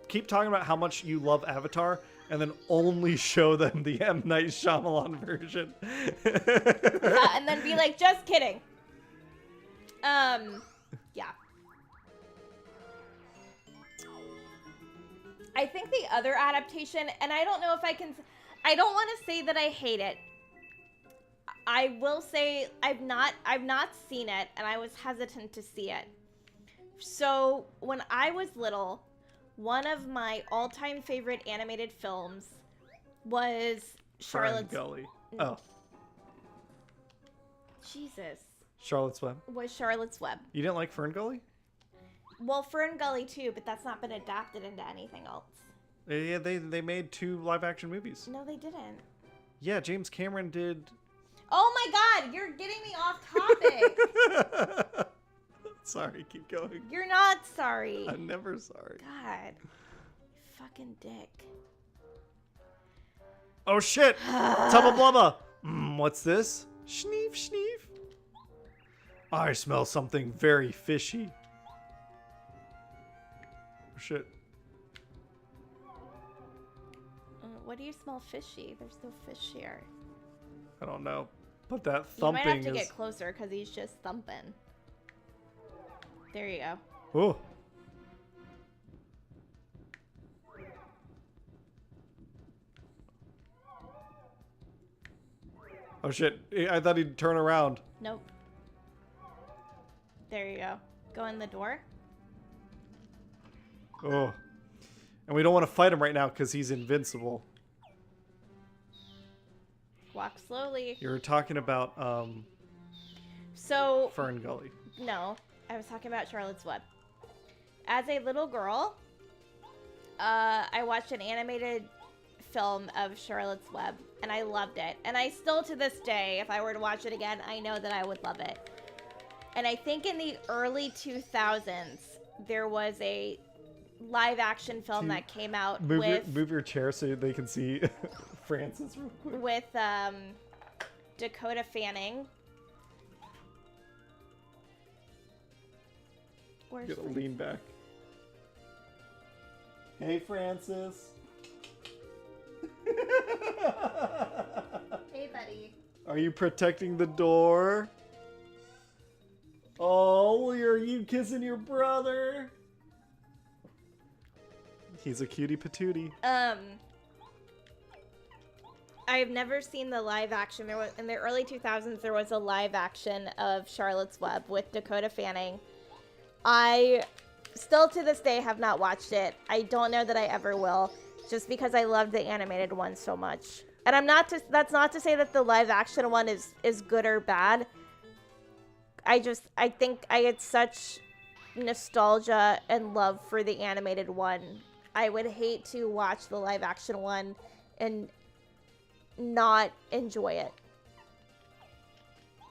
Speaker 1: keep talking about how much you love Avatar, and then only show them the M. Night Shyamalan version.
Speaker 2: And then be like, just kidding. Yeah. I think the other adaptation, and I don't know if I don't want to say that I hate it. I will say I've not seen it, and I was hesitant to see it. So when I was little, one of my all-time favorite animated films was Charlotte's
Speaker 1: Gully. Oh.
Speaker 2: Jesus.
Speaker 1: Charlotte's Web.
Speaker 2: Was Charlotte's Web.
Speaker 1: You didn't like Fern Gully?
Speaker 2: Well, Fern Gully too, but that's not been adapted into anything else.
Speaker 1: Yeah, they made 2 live-action movies.
Speaker 2: No, they didn't.
Speaker 1: Yeah, James Cameron did.
Speaker 2: Oh my god, you're getting me off topic.
Speaker 1: Sorry, keep going.
Speaker 2: You're not sorry.
Speaker 1: I'm never sorry.
Speaker 2: God. Fucking dick.
Speaker 1: Oh shit! Tubba Blubba! What's this? Schneef, schneef. I smell something very fishy. Oh shit.
Speaker 2: What do you smell fishy? There's no fish here.
Speaker 1: I don't know. But that
Speaker 2: You
Speaker 1: thumping
Speaker 2: might have to
Speaker 1: is...
Speaker 2: get closer because he's just thumping. There you go.
Speaker 1: Oh. Oh shit. I thought he'd turn around.
Speaker 2: Nope. There you go. Go in the door.
Speaker 1: Oh. And we don't want to fight him right now because he's invincible.
Speaker 2: Walk slowly.
Speaker 1: You were talking about
Speaker 2: So,
Speaker 1: Fern Gully.
Speaker 2: no. I was talking about Charlotte's Web. As a little girl, I watched an animated film of Charlotte's Web, and I loved it. And I still, to this day, if I were to watch it again, I know that I would love it. And I think in the early 2000s, there was a live-action film that came out
Speaker 1: Move your chair so they can see Francis real quick.
Speaker 2: With Dakota Fanning. Where's
Speaker 1: You gotta lean back. Hey, Francis.
Speaker 2: Hey, buddy.
Speaker 1: Are you protecting the door? Oh, are you kissing your brother? He's a cutie patootie.
Speaker 2: I've never seen the live action. There was, in the early 2000s, there was a live action of Charlotte's Web with Dakota Fanning. I still to this day have not watched it. I don't know that I ever will, just because I loved the animated one so much. And that's not to say that the live action one is good or bad. I think I had such nostalgia and love for the animated one. I would hate to watch the live action one and not enjoy it.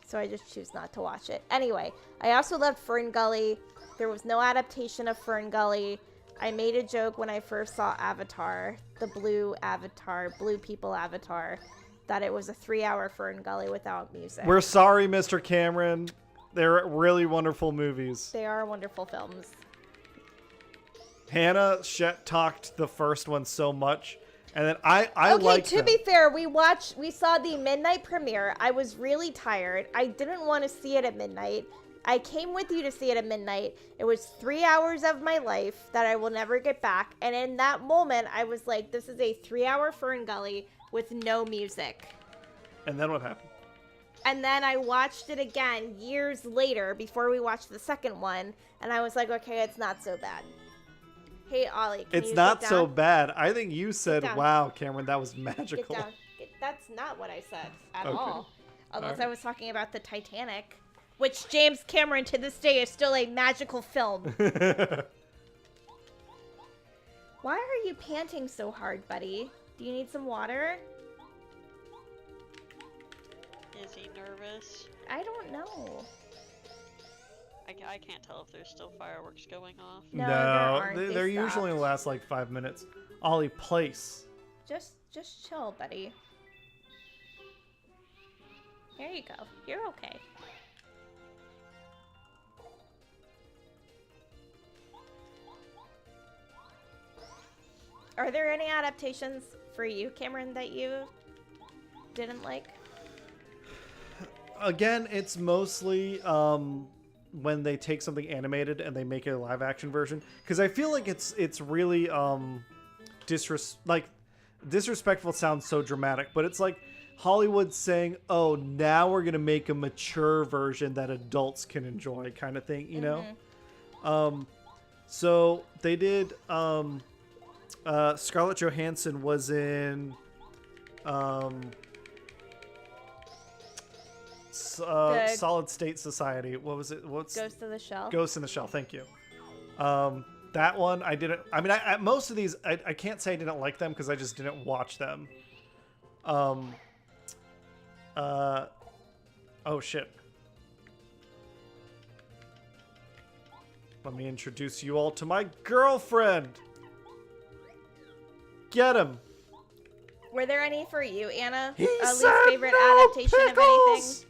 Speaker 2: So I just choose not to watch it. Anyway, I also loved Fern Gully. There was no adaptation of Fern Gully. I made a joke when I first saw Avatar, the blue people Avatar, that it was a 3-hour Fern Gully without music.
Speaker 1: We're sorry, Mr. Cameron. They're really wonderful movies.
Speaker 2: They are wonderful films.
Speaker 1: Hannah talked the first one so much, and then I
Speaker 2: okay,
Speaker 1: liked
Speaker 2: to be fair, we saw the midnight premiere. I was really tired. I didn't want to see it at midnight. I came with you to see it at midnight. It was 3 hours of my life that I will never get back. And in that moment, I was like, this is a 3-hour Fern Gully with no music.
Speaker 1: And then what happened?
Speaker 2: And then I watched it again years later before we watched the second one. And I was like, okay, it's not so bad. Hey, Ollie, can
Speaker 1: It's
Speaker 2: you
Speaker 1: not
Speaker 2: get
Speaker 1: so
Speaker 2: down?
Speaker 1: bad. I think you said,
Speaker 2: down.
Speaker 1: wow, Cameron, that was
Speaker 2: Get
Speaker 1: magical.
Speaker 2: down. That's not what I said at
Speaker 1: Okay.
Speaker 2: all. Unless
Speaker 1: Alright.
Speaker 2: I was talking about the Titanic, which James Cameron to this day is still a magical film. Why are you panting so hard, buddy? Do you need some water?
Speaker 3: Is he nervous?
Speaker 2: I don't know.
Speaker 3: I can't tell if there's still fireworks going off.
Speaker 2: No, there aren't. They
Speaker 1: they're usually
Speaker 2: stopped.
Speaker 1: last like 5 minutes. Ollie, place.
Speaker 2: Just chill, buddy. There you go. You're okay. Are there any adaptations for you, Cameron, that you didn't like?
Speaker 1: Again, it's mostly when they take something animated and they make it a live action version, because I feel like it's really disrespectful sounds so dramatic, but it's like Hollywood saying, "Oh, now we're gonna make a mature version that adults can enjoy," kind of thing, you know. So they did. Scarlett Johansson was in. Solid State Society. What was it? What's
Speaker 2: Ghost of the Shell.
Speaker 1: Ghost in the Shell? Thank you. That one I didn't. I mean, most of these I can't say I didn't like them because I just didn't watch them. Oh shit. Let me introduce you all to my girlfriend. Get him.
Speaker 2: Were there any for you, Anna?
Speaker 1: He
Speaker 2: Least
Speaker 1: said
Speaker 2: favorite
Speaker 1: no
Speaker 2: adaptation of anything?
Speaker 1: pickles!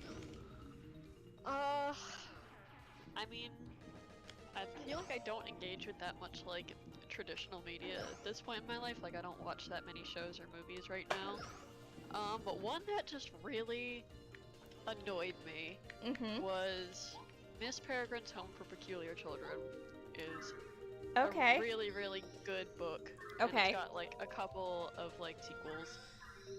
Speaker 3: I mean, I feel like I don't engage with that much, like, traditional media at this point in my life. Like, I don't watch that many shows or movies right now. But one that just really annoyed me was Miss Peregrine's Home for Peculiar Children. Is
Speaker 2: Okay.
Speaker 3: a really, really good book. And
Speaker 2: Okay.
Speaker 3: it's got, like, a couple of, like, sequels.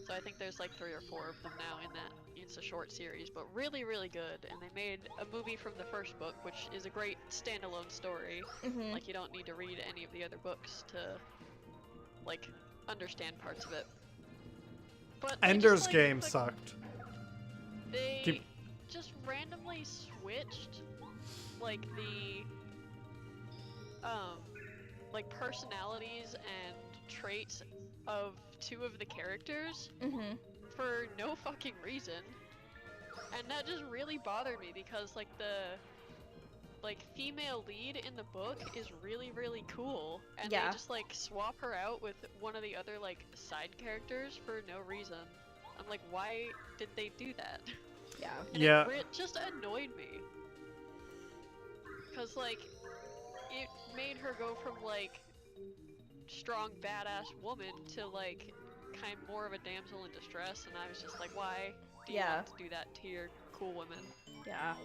Speaker 3: So I think there's, like, 3 or 4 of them now in that. It's a short series, but really, really good. And they made a movie from the first book, which is a great standalone story. Like, you don't need to read any of the other books to, like, understand parts of it. But they
Speaker 1: Ender's
Speaker 3: just, like,
Speaker 1: Game sucked.
Speaker 3: They just randomly switched, like, the like, personalities and traits of 2 of the characters for no fucking reason. And that just really bothered me because, like, the female lead in the book is really, really cool. And they just, like, swap her out with one of the other, like, side characters for no reason. I'm like, why did they do that?
Speaker 2: Yeah.
Speaker 3: And it just annoyed me. Because, like, it made her go from, like, strong, badass woman to, like, kind of more of a damsel in distress, and I was just like, why do you want to do that to your cool women?
Speaker 2: Yeah.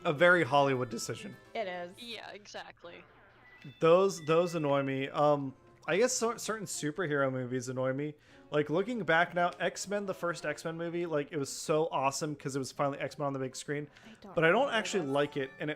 Speaker 1: A very Hollywood decision.
Speaker 2: It is.
Speaker 3: Yeah, exactly.
Speaker 1: Those annoy me. I guess certain superhero movies annoy me. Like, looking back now, X-Men, the first X-Men movie, like, it was so awesome because it was finally X-Men on the big screen. But I don't actually like it. And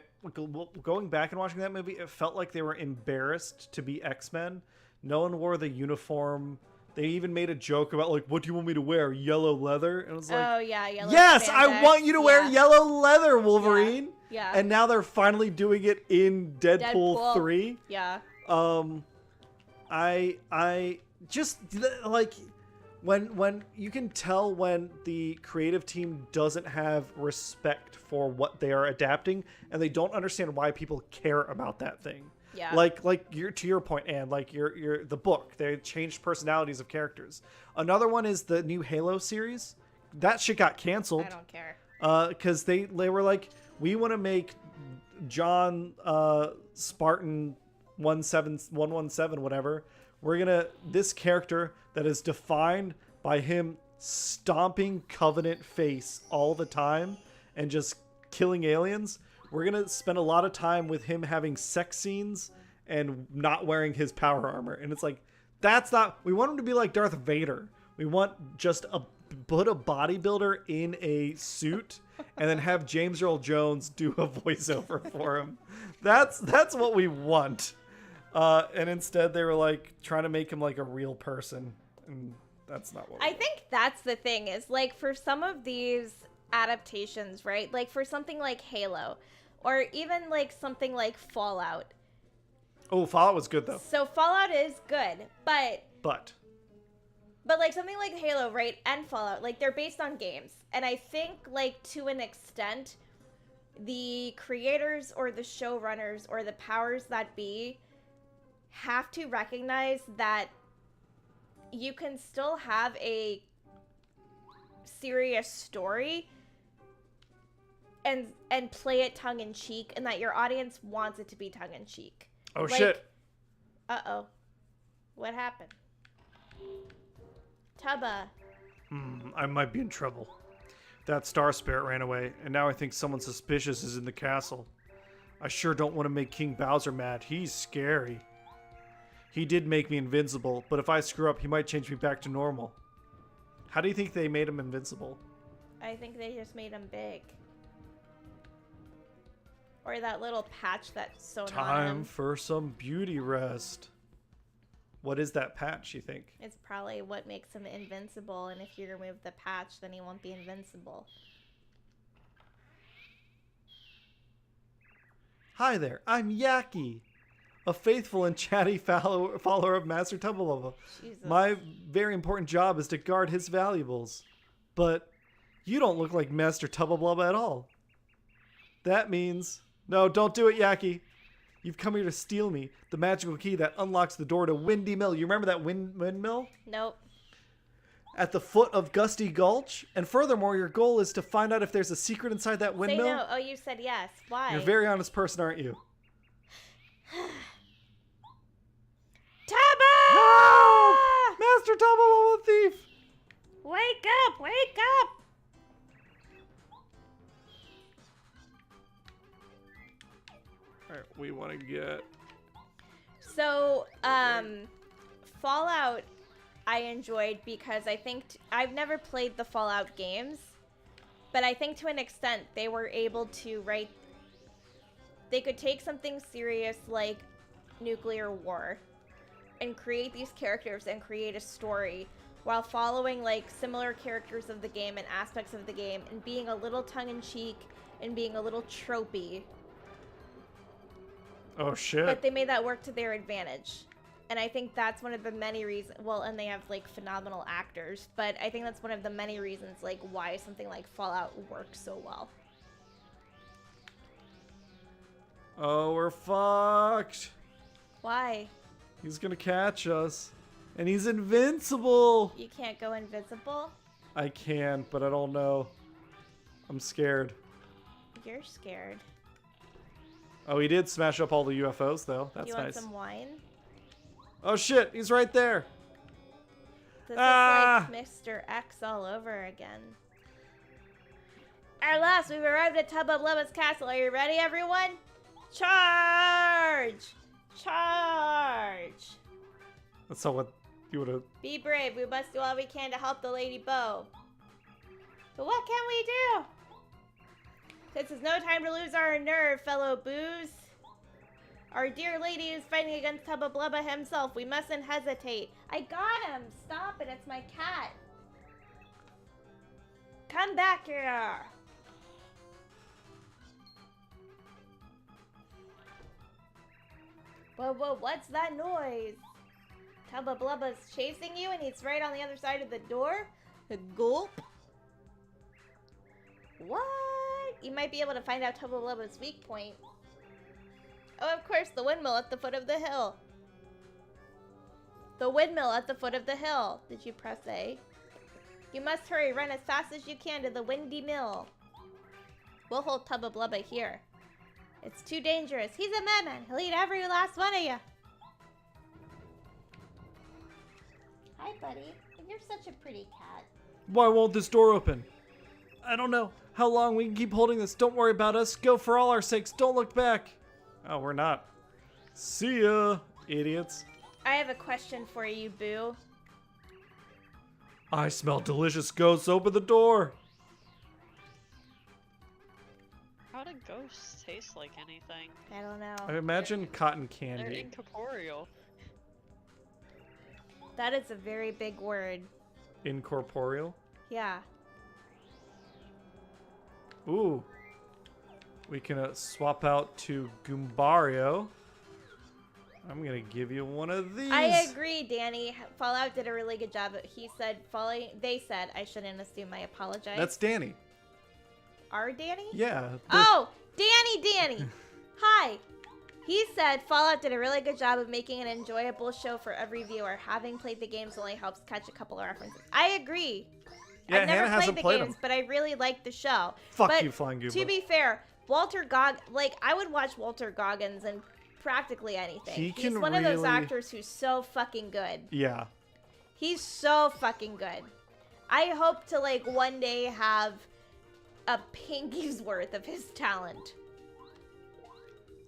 Speaker 1: going back and watching that movie, it felt like they were embarrassed to be X-Men. No one wore the uniform. They even made a joke about, like, what do you want me to wear? Yellow leather? And it was like,
Speaker 2: oh, yeah, yellow
Speaker 1: yes,
Speaker 2: spandex.
Speaker 1: I want you to wear yellow leather, Wolverine.
Speaker 2: Yeah.
Speaker 1: And now they're finally doing it in Deadpool 3.
Speaker 2: Yeah.
Speaker 1: I just, like, when you can tell when the creative team doesn't have respect for what they are adapting and they don't understand why people care about that thing.
Speaker 2: Yeah.
Speaker 1: Like to your point, Anne, like the book, they changed personalities of characters. Another one is the new Halo series. That shit got canceled.
Speaker 2: I don't care.
Speaker 1: Because they were like, we want to make John Spartan 117 whatever. We're gonna this character that is defined by him stomping Covenant face all the time and just killing aliens. We're gonna spend a lot of time with him having sex scenes and not wearing his power armor. And it's like, that's not. We want him to be like Darth Vader. We want just put a bodybuilder in a suit and then have James Earl Jones do a voiceover for him. That's what we want. And instead they were like trying to make him like a real person, and that's not what
Speaker 2: I think that's the thing is, like, for some of these adaptations, right? Like for something like Halo or even like something like Fallout.
Speaker 1: Oh, Fallout was good though.
Speaker 2: So Fallout is good, but like something like Halo, right? And Fallout, like they're based on games. And I think like to an extent the creators or the showrunners or the powers that be have to recognize that you can still have a serious story and play it tongue-in-cheek, and that your audience wants it to be tongue-in-cheek.
Speaker 1: Oh, shit.
Speaker 2: Uh-oh. What happened? Tubba.
Speaker 1: I might be in trouble. That star spirit ran away, and now I think someone suspicious is in the castle. I sure don't want to make King Bowser mad. He's scary. He did make me invincible, but if I screw up, he might change me back to normal. How do you think they made him invincible?
Speaker 2: I think they just made him big. Or that little patch that's sewn on him.
Speaker 1: Time for some beauty rest. What is that patch, you think?
Speaker 2: It's probably what makes him invincible, and if you remove the patch, then he won't be invincible.
Speaker 1: Hi there, I'm Yaki, a faithful and chatty follower of Master Tubba Blubba.
Speaker 2: Jesus.
Speaker 1: My very important job is to guard his valuables. But you don't look like Master Tubba Blubba at all. That means... No, don't do it, Yaki. You've come here to steal me, the magical key that unlocks the door to Windy Mill. You remember that windmill?
Speaker 2: Nope.
Speaker 1: At the foot of Gusty Gulch? And furthermore, your goal is to find out if there's a secret inside that windmill?
Speaker 2: Say no. Oh, you said yes. Why?
Speaker 1: You're a very honest person, aren't you?
Speaker 2: Tubba!
Speaker 1: No! Master Tubba Blubba thief!
Speaker 2: Wake up! Wake up!
Speaker 1: Alright, we want to get...
Speaker 2: So, Fallout I enjoyed because I think... I've never played the Fallout games, but I think to an extent they were able to write... They could take something serious like nuclear war and create these characters and create a story while following like similar characters of the game and aspects of the game and being a little tongue-in-cheek and being a little tropey.
Speaker 1: Oh, shit.
Speaker 2: But they made that work to their advantage. And I think that's one of the many reasons... Well, and they have, like, phenomenal actors. But I think that's one of the many reasons, like, why something like Fallout works so well.
Speaker 1: Oh, we're fucked.
Speaker 2: Why?
Speaker 1: He's gonna catch us. And he's invincible.
Speaker 2: You can't go invisible?
Speaker 1: I can, but I don't know. I'm scared.
Speaker 2: You're scared.
Speaker 1: Oh, he did smash up all the UFOs, though. That's
Speaker 2: You want
Speaker 1: nice.
Speaker 2: some wine?
Speaker 1: Oh, shit. He's right there.
Speaker 2: This
Speaker 1: Ah!
Speaker 2: is like Mr. X all over again. At last, we've arrived at Tubba Blubba's castle. Are you ready, everyone? Charge! Charge!
Speaker 1: That's not what you would have...
Speaker 2: Be brave. We must do all we can to help the Lady Bow. But what can we do? This is no time to lose our nerve, fellow boos. Our dear lady is fighting against Tubba Blubba himself. We mustn't hesitate. I got him. Stop it. It's my cat. Come back here. Whoa, whoa, what's that noise? Tubba Blubba's chasing you and he's right on the other side of the door? Gulp. What? You might be able to find out Tubba Blubba's weak point. Oh, of course, the windmill at the foot of the hill. The windmill at the foot of the hill. Did you press A? You must hurry. Run as fast as you can to the windy mill. We'll hold Tubba Blubba here. It's too dangerous. He's a madman. He'll eat every last one of you. Hi, buddy. You're such a pretty cat.
Speaker 1: Why won't this door open? I don't know how long we can keep holding this. Don't worry about us. Go for all our sakes. Don't look back. Oh, we're not. See ya, idiots.
Speaker 2: I have a question for you, Boo.
Speaker 1: I smell delicious ghosts. Open the door.
Speaker 3: How do ghosts taste like anything?
Speaker 2: I don't know.
Speaker 1: I imagine cotton
Speaker 3: They're
Speaker 1: candy.
Speaker 3: incorporeal.
Speaker 2: That is a very big word.
Speaker 1: Incorporeal?
Speaker 2: Yeah.
Speaker 1: Ooh. We can swap out to Goombario. I'm gonna give you one of these.
Speaker 2: I agree, Danny. Fallout did a really good job. He said, they said, I shouldn't assume, I apologize.
Speaker 1: That's Danny.
Speaker 2: Our Danny?
Speaker 1: Yeah.
Speaker 2: Oh, Danny. Hi. He said Fallout did a really good job of making an enjoyable show for every viewer. Having played the games only helps catch a couple of references. I agree.
Speaker 1: Yeah,
Speaker 2: I've never
Speaker 1: Hannah hasn't
Speaker 2: played the
Speaker 1: played
Speaker 2: games,
Speaker 1: them.
Speaker 2: but I really like the show.
Speaker 1: Fuck
Speaker 2: but
Speaker 1: you, Flying Goomba.
Speaker 2: To be fair, I would watch Walter Goggins in practically anything. He's one of those actors who's so fucking good.
Speaker 1: Yeah.
Speaker 2: He's so fucking good. I hope to one day have a pinky's worth of his talent.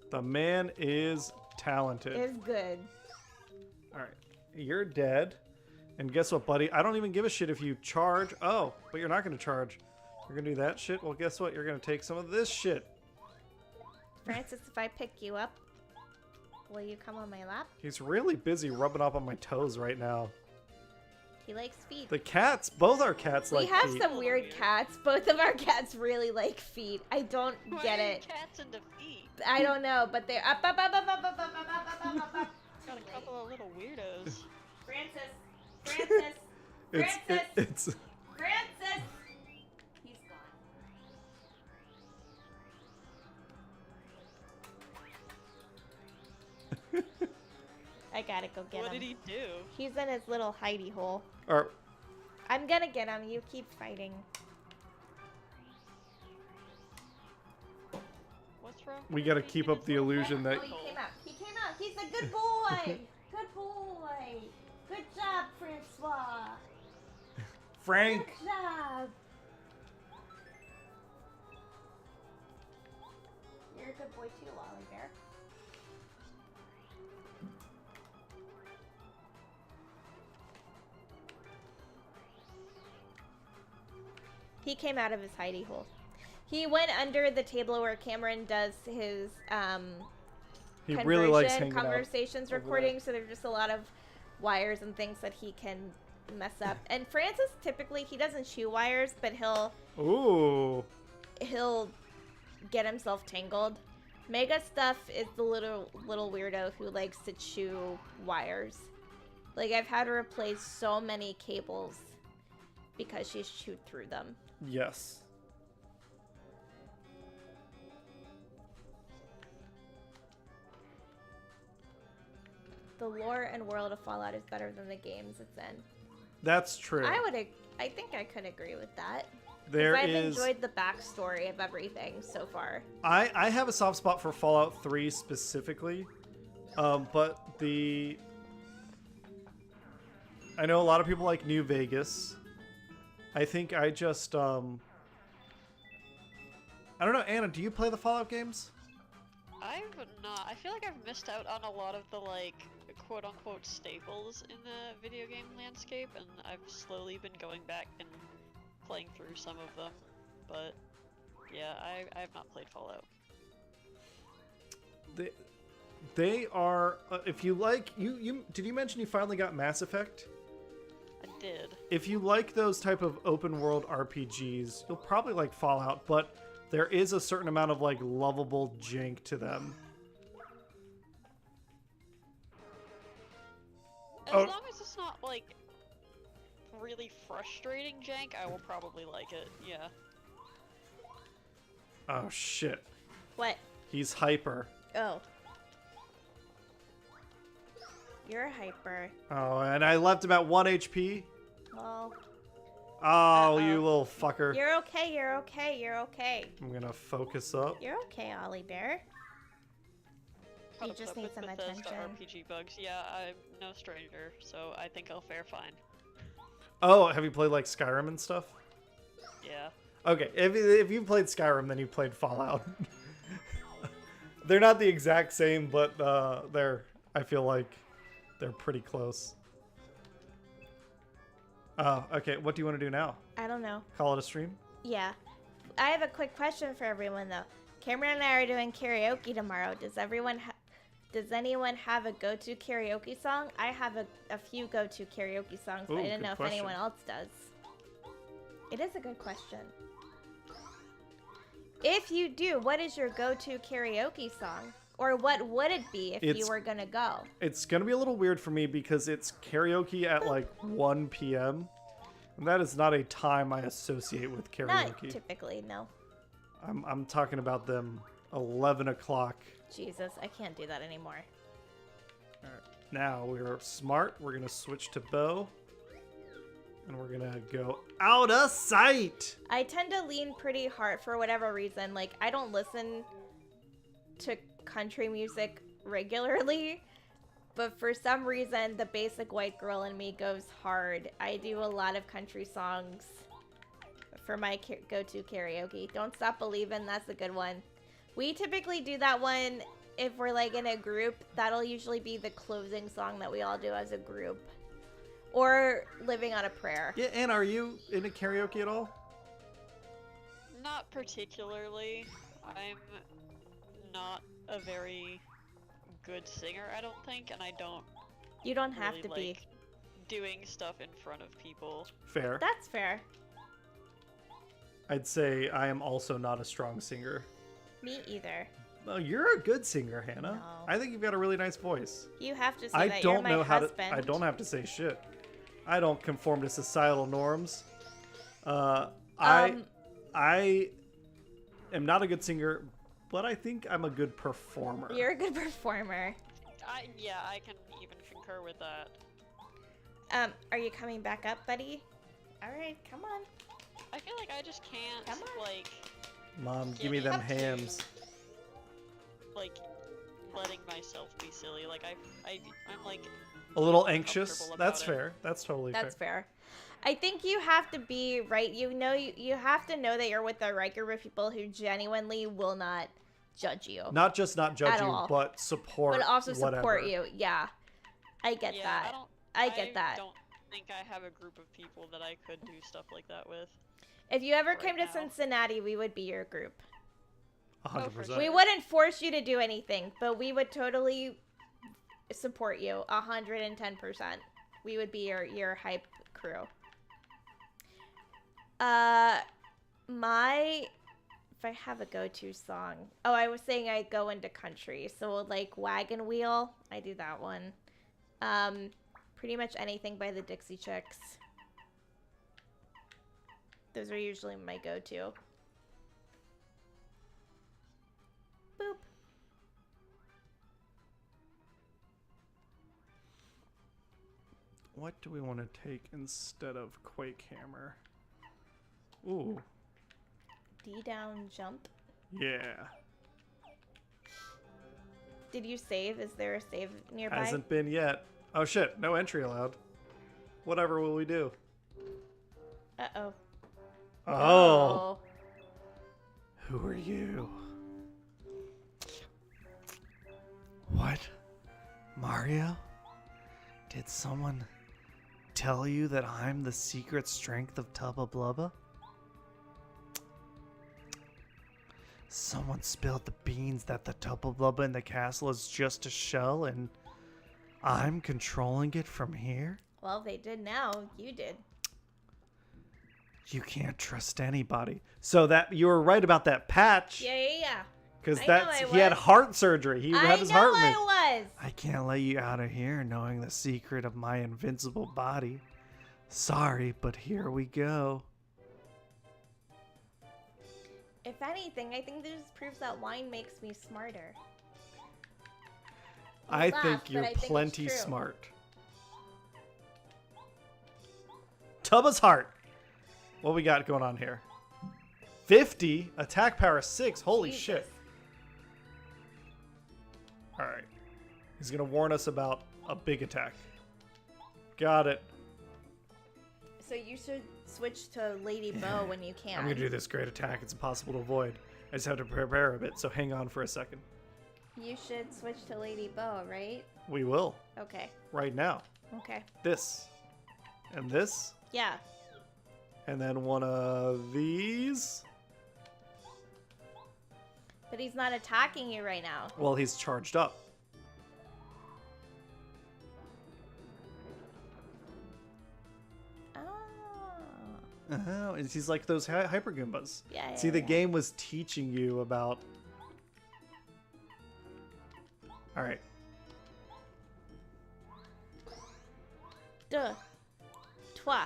Speaker 1: The man is talented.
Speaker 2: Is good.
Speaker 1: All right. You're dead. And guess what, buddy? I don't even give a shit if you charge. Oh, but you're not going to charge. You're going to do that shit? Well, guess what? You're going to take some of this shit.
Speaker 2: Francis, if I pick you up, will you come on my lap?
Speaker 1: He's really busy rubbing up on my toes right now.
Speaker 2: He likes feet.
Speaker 1: The cats, both our cats like
Speaker 2: feet. We have
Speaker 1: feet.
Speaker 2: some weird cats. Both of our cats really like feet. I don't get it.
Speaker 3: Cats into feet.
Speaker 2: I don't know, but they're up.
Speaker 3: Got a couple of little weirdos.
Speaker 2: Francis.
Speaker 1: It's
Speaker 2: Francis. He's gone. I gotta go get him.
Speaker 3: What did he do?
Speaker 2: He's in his little hidey hole.
Speaker 1: Or,
Speaker 2: I'm gonna get him. You keep fighting.
Speaker 3: What's wrong?
Speaker 1: we got to keep up the illusion that
Speaker 2: Oh, he came out. He came out. He's a good boy. Good boy. Good job, Francois.
Speaker 1: Frank.
Speaker 2: Good job. You're a good boy too, Wally Bear. He came out of his hidey hole. He went under the table where Cameron does his
Speaker 1: He really likes
Speaker 2: conversion,
Speaker 1: hanging out
Speaker 2: conversations
Speaker 1: over there.
Speaker 2: recording, so there's just a lot of wires and things that he can mess up. And Francis, typically, he doesn't chew wires, but
Speaker 1: Ooh.
Speaker 2: he'll get himself tangled. Mega Stuff is the little weirdo who likes to chew wires. Like, I've had to replace so many cables because she's chewed through them.
Speaker 1: Yes.
Speaker 2: The lore and world of Fallout is better than the games it's in.
Speaker 1: That's true.
Speaker 2: I think I could agree with that.
Speaker 1: There
Speaker 2: I've
Speaker 1: is.
Speaker 2: enjoyed the backstory of everything so far.
Speaker 1: I have a soft spot for Fallout 3 specifically, but I know a lot of people like New Vegas. I think I just I don't know, Anna. Do you play the Fallout games?
Speaker 3: I've not. I feel like I've missed out on a lot of the quote-unquote staples in the video game landscape, and I've slowly been going back and playing through some of them. But yeah, I have not played Fallout.
Speaker 1: They are. If you like, you did you mention you finally got Mass Effect?
Speaker 3: I did.
Speaker 1: If you like those type of open world RPGs, you'll probably like Fallout, but there is a certain amount of lovable jank to them.
Speaker 3: As
Speaker 1: Oh.
Speaker 3: long as it's not really frustrating jank, I will probably like it. Yeah.
Speaker 1: Oh shit.
Speaker 2: What?
Speaker 1: He's hyper.
Speaker 2: Oh. You're hyper.
Speaker 1: Oh, and I left him at 1 HP.
Speaker 2: Well,
Speaker 1: Oh,
Speaker 2: Uh-oh.
Speaker 1: you little fucker.
Speaker 2: you're okay, you're okay, you're okay.
Speaker 1: I'm gonna focus up.
Speaker 2: You're okay, Ollie Bear. You
Speaker 3: Caught
Speaker 2: just
Speaker 3: up
Speaker 2: need
Speaker 3: with
Speaker 2: some
Speaker 3: Bethesda
Speaker 2: attention.
Speaker 3: RPG bugs. Yeah, I'm no stranger, so I think I'll fare fine.
Speaker 1: Oh, have you played Skyrim and stuff?
Speaker 3: Yeah.
Speaker 1: Okay, if you played Skyrim, then you played Fallout. They're not the exact same, but I feel like they're pretty close. Okay, what do you want to do now?
Speaker 2: I don't know.
Speaker 1: Call it a stream?
Speaker 2: Yeah. I have a quick question for everyone, though. Cameron and I are doing karaoke tomorrow. Does anyone have a go-to karaoke song? I have a few go-to karaoke songs, but
Speaker 1: Ooh,
Speaker 2: I didn't
Speaker 1: good
Speaker 2: know if
Speaker 1: question.
Speaker 2: anyone else does. It is a good question. If you do, what is your go-to karaoke song? Or what would it be if you were gonna go?
Speaker 1: It's gonna be a little weird for me because it's karaoke at 1 p.m. And that is not a time I associate with
Speaker 2: Not
Speaker 1: karaoke.
Speaker 2: typically, no.
Speaker 1: I'm talking about them 11 o'clock.
Speaker 2: Jesus, I can't do that anymore.
Speaker 1: All right. Now we're smart. We're gonna switch to bow, and we're gonna go out of sight.
Speaker 2: I tend to lean pretty hard for whatever reason. Like, I don't listen to country music regularly, but for some reason, the basic white girl in me goes hard. I do a lot of country songs for my go-to karaoke. Don't Stop Believin', that's a good one. We typically do that one if we're like in a group. That'll usually be the closing song that we all do as a group. Or Living on a Prayer.
Speaker 1: Yeah, and are you into karaoke at all?
Speaker 3: Not particularly. I'm not a very good singer, I don't think, and I don't
Speaker 2: You don't have
Speaker 3: really
Speaker 2: to be.
Speaker 3: like doing stuff in front of people.
Speaker 1: Fair.
Speaker 2: That's fair.
Speaker 1: I'd say I am also not a strong singer.
Speaker 2: Me either.
Speaker 1: Oh, you're a good singer, Hannah.
Speaker 2: No.
Speaker 1: I think you've got a really nice voice.
Speaker 2: You have to say
Speaker 1: I
Speaker 2: that you're
Speaker 1: don't
Speaker 2: my
Speaker 1: know how
Speaker 2: husband.
Speaker 1: to. I don't have to say shit. I don't conform to societal norms. I am not a good singer, but I think I'm a good performer.
Speaker 2: You're a good performer.
Speaker 3: Yeah, I can even concur with that.
Speaker 2: Are you coming back up, buddy? All right, come on.
Speaker 3: I feel like I just can't,
Speaker 2: Come on.
Speaker 3: like,
Speaker 1: Mom, give me them
Speaker 3: Up to-
Speaker 1: hams.
Speaker 3: like, letting myself be silly. Like, I'm like,
Speaker 1: A little anxious.
Speaker 3: comfortable
Speaker 1: That's
Speaker 3: about it.
Speaker 1: fair. That's totally
Speaker 2: That's
Speaker 1: fair.
Speaker 2: fair. I think you have to be right. You have to know that you're with the right group of people who genuinely will not judge you,
Speaker 1: Not just not judge
Speaker 2: At
Speaker 1: you,
Speaker 2: all.
Speaker 1: but support.
Speaker 2: but also
Speaker 1: whatever.
Speaker 2: support you. Yeah, I get
Speaker 3: yeah,
Speaker 2: that.
Speaker 3: I
Speaker 2: get that.
Speaker 3: don't think I have a group of people that I could do stuff like that with.
Speaker 2: If you ever
Speaker 3: right
Speaker 2: came to
Speaker 3: now.
Speaker 2: Cincinnati, we would be your group.
Speaker 1: 100%.
Speaker 3: sure.
Speaker 2: We wouldn't force you to do anything, but we would totally support you 110%. We would be your hype crew. If I have a go-to song. Oh, I was saying I go into country. So like Wagon Wheel, I do that one. Pretty much anything by the Dixie Chicks. Those are usually my go-to. Boop.
Speaker 1: What do we want to take instead of Quake Hammer? Ooh,
Speaker 2: D down jump.
Speaker 1: yeah.
Speaker 2: Did you save? Is there a save nearby?
Speaker 1: Hasn't been yet. Oh shit, no entry allowed. Whatever will we do?
Speaker 2: Uh-oh.
Speaker 1: Oh. Who are you? What? Mario? Did someone tell you that I'm the secret strength of Tubba Blubba? Someone spilled the beans that the Tubba Blubba in the castle is just a shell and I'm controlling it from here?
Speaker 2: Well, they did now. You did.
Speaker 1: You can't trust anybody. So that you were right about that patch.
Speaker 2: Yeah.
Speaker 1: Because
Speaker 2: I know
Speaker 1: that's
Speaker 2: I
Speaker 1: he had
Speaker 2: was.
Speaker 1: heart surgery. He had his heart removed.
Speaker 2: I was.
Speaker 1: I can't let you out of here knowing the secret of my invincible body. Sorry, but here we go.
Speaker 2: If anything, I think this proves that wine makes me smarter. You
Speaker 1: I
Speaker 2: laugh,
Speaker 1: think
Speaker 2: but
Speaker 1: you're
Speaker 2: I think it's
Speaker 1: plenty
Speaker 2: true.
Speaker 1: smart. Tubba's heart. What we got going on here? 50 attack power 6. Holy
Speaker 2: Jesus.
Speaker 1: shit. All right. He's going to warn us about a big attack. Got it.
Speaker 2: So you should switch to Lady Bow when you can.
Speaker 1: I'm going to do this great attack. It's impossible to avoid. I just have to prepare a bit, so hang on for a second.
Speaker 2: You should switch to Lady Bow, right?
Speaker 1: We will.
Speaker 2: Okay.
Speaker 1: Right now.
Speaker 2: Okay.
Speaker 1: This. And this.
Speaker 2: Yeah.
Speaker 1: And then one of these.
Speaker 2: But he's not attacking you right now.
Speaker 1: Well, he's charged up.
Speaker 2: Oh.
Speaker 1: He's like those hyper Goombas.
Speaker 2: Yeah.
Speaker 1: See, the game was teaching you about... Alright.
Speaker 2: Duh. Toi.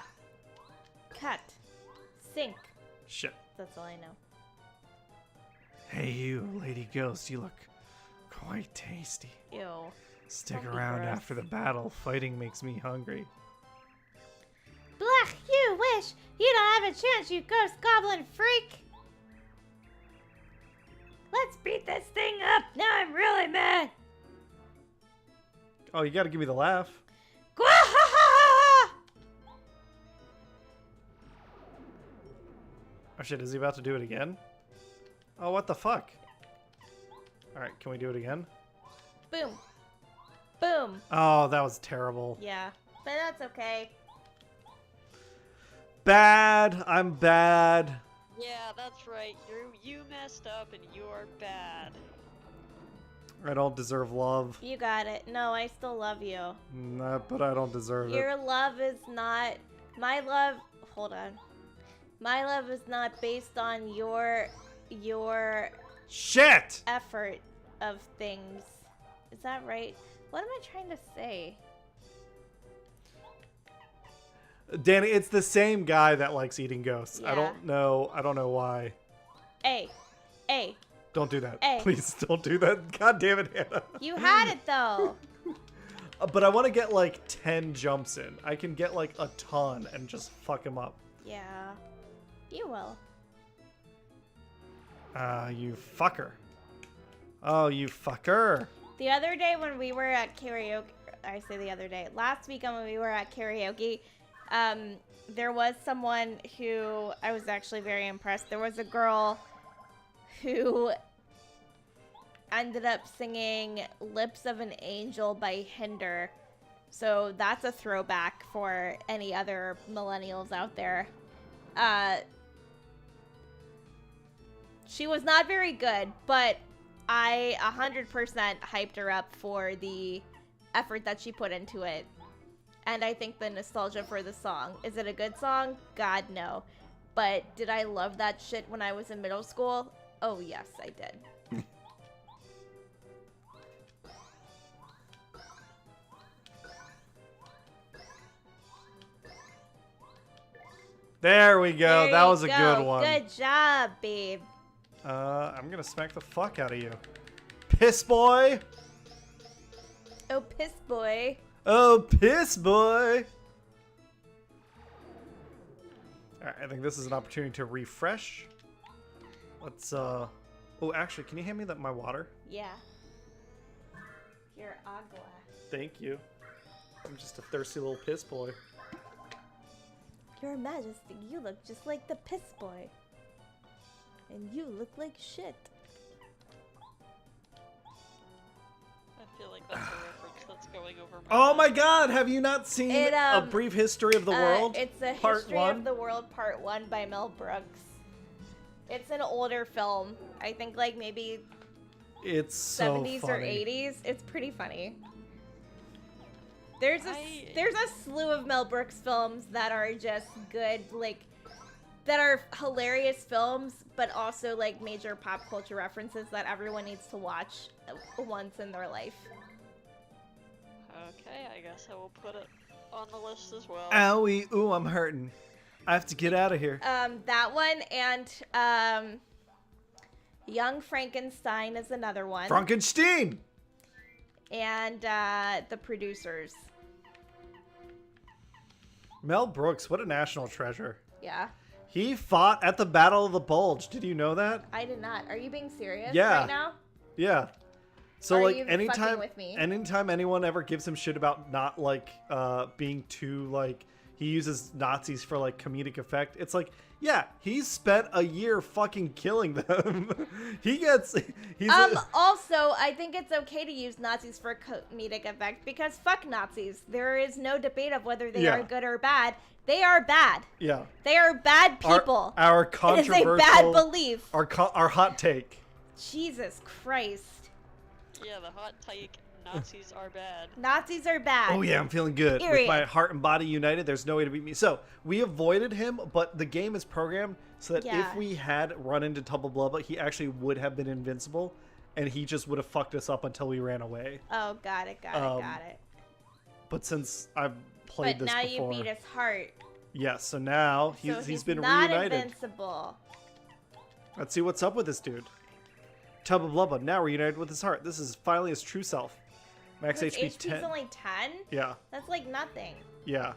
Speaker 2: Cut. Sink.
Speaker 1: Shit.
Speaker 2: That's all I know.
Speaker 1: Hey you, Lady Ghost, you look quite tasty.
Speaker 2: Ew.
Speaker 1: Stick
Speaker 2: Don't be
Speaker 1: around
Speaker 2: gross.
Speaker 1: after the battle. Fighting makes me hungry.
Speaker 2: Blech, you wish! You don't have a chance, you ghost goblin freak! Let's beat this thing up! Now I'm really mad!
Speaker 1: Oh, you gotta give me the laugh.
Speaker 2: Gwahahaha!
Speaker 1: Oh shit, is he about to do it again? Oh, what the fuck? Alright, can we do it again?
Speaker 2: Boom. Boom.
Speaker 1: Oh, that was terrible.
Speaker 2: Yeah, but that's okay.
Speaker 1: Bad! I'm bad.
Speaker 3: Yeah, that's right. You messed up and you are bad.
Speaker 1: I don't deserve love.
Speaker 2: You got it. No, I still love you.
Speaker 1: Nah, but I don't deserve it.
Speaker 2: Your love is not... My love... Hold on. My love is not based on your
Speaker 1: Shit!
Speaker 2: effort of things. Is that right? What am I trying to say?
Speaker 1: Danny, it's the same guy that likes eating ghosts.
Speaker 2: Yeah.
Speaker 1: I don't know why.
Speaker 2: Hey. Hey.
Speaker 1: Don't do that.
Speaker 2: Hey.
Speaker 1: Please don't do that. God damn it, Hannah.
Speaker 2: You had it, though.
Speaker 1: But I want to get like 10 jumps in. I can get like a ton and just fuck him up.
Speaker 2: Yeah. You will.
Speaker 1: You fucker. Oh, you fucker.
Speaker 2: The other day when we were at karaoke... I say the other day. Last weekend when we were at karaoke... there was someone who I was actually very impressed. There was a girl who ended up singing Lips of an Angel by Hinder. So that's a throwback for any other millennials out there. She was not very good, but I 100% hyped her up for the effort that she put into it. And I think the nostalgia for the song. Is it a good song? God, no. But did I love that shit when I was in middle school? Oh, yes, I did.
Speaker 1: There we go.
Speaker 2: There
Speaker 1: That
Speaker 2: you
Speaker 1: was a
Speaker 2: go.
Speaker 1: good one.
Speaker 2: Good job, babe.
Speaker 1: I'm gonna smack the fuck out of you. Piss boy.
Speaker 2: Oh, piss boy.
Speaker 1: Oh, piss boy. Alright, I think this is an opportunity to refresh. Let's, Oh, actually, can you hand me my water?
Speaker 2: Yeah. Your agua.
Speaker 1: Thank you. I'm just a thirsty little piss boy.
Speaker 2: Your Majesty, you look just like the piss boy. And you look like shit.
Speaker 3: I feel like that's a reference that's going over my
Speaker 1: Oh
Speaker 3: head.
Speaker 1: my god, have you not seen
Speaker 2: It,
Speaker 1: A Brief History of the World?
Speaker 2: It's a
Speaker 1: Part
Speaker 2: History
Speaker 1: 1?
Speaker 2: of the World Part 1 by Mel Brooks. It's an older film. I think like maybe
Speaker 1: It's so
Speaker 2: 70s
Speaker 1: funny.
Speaker 2: or 80s. It's pretty funny. There's a slew of Mel Brooks films that are just good, like that are hilarious films, but also like major pop culture references that everyone needs to watch once in their life.
Speaker 3: Okay, I guess I will put it on the list as well.
Speaker 1: Owie, ooh, I'm hurting. I have to get out of here.
Speaker 2: That one and Young Frankenstein is another one.
Speaker 1: Frankenstein!
Speaker 2: And The Producers.
Speaker 1: Mel Brooks, what a national treasure.
Speaker 2: Yeah.
Speaker 1: He fought at the Battle of the Bulge. Did you know that?
Speaker 2: I did not. Are you being serious
Speaker 1: Yeah.
Speaker 2: right now?
Speaker 1: Yeah. So
Speaker 2: Are
Speaker 1: like
Speaker 2: you
Speaker 1: anytime
Speaker 2: fucking with me?
Speaker 1: anytime anyone ever gives him shit about not like being too like he uses Nazis for like comedic effect, it's like, yeah, he's spent a year fucking killing them. he's
Speaker 2: Also, I think it's okay to use Nazis for comedic effect because fuck Nazis. There is no debate of whether they
Speaker 1: Yeah.
Speaker 2: are good or bad. They are bad.
Speaker 1: yeah.
Speaker 2: They are bad people.
Speaker 1: Our
Speaker 2: It is
Speaker 1: controversial
Speaker 2: a bad belief.
Speaker 1: our hot take.
Speaker 2: Jesus Christ.
Speaker 3: Yeah, the hot take Nazis are bad.
Speaker 2: Nazis are bad.
Speaker 1: Oh yeah, I'm feeling good. With
Speaker 2: Period.
Speaker 1: my heart and body united, there's no way to beat me. So, we avoided him, but the game is programmed so that
Speaker 2: Yeah.
Speaker 1: if we had run into Tubba Blubba, he actually would have been invincible, and he just would have fucked us up until we ran away.
Speaker 2: Oh, got it. Got it.
Speaker 1: But since I've played
Speaker 2: But
Speaker 1: this
Speaker 2: now
Speaker 1: before...
Speaker 2: you beat his heart.
Speaker 1: Yes, so now
Speaker 2: So
Speaker 1: he's been
Speaker 2: not
Speaker 1: reunited.
Speaker 2: invincible.
Speaker 1: Let's see what's up with this dude. Tubba Blubba, now reunited with his heart. This is finally his true self. Max
Speaker 2: Which
Speaker 1: HP
Speaker 2: HP's
Speaker 1: 10.
Speaker 2: only 10?
Speaker 1: Yeah,
Speaker 2: That's like nothing.
Speaker 1: yeah.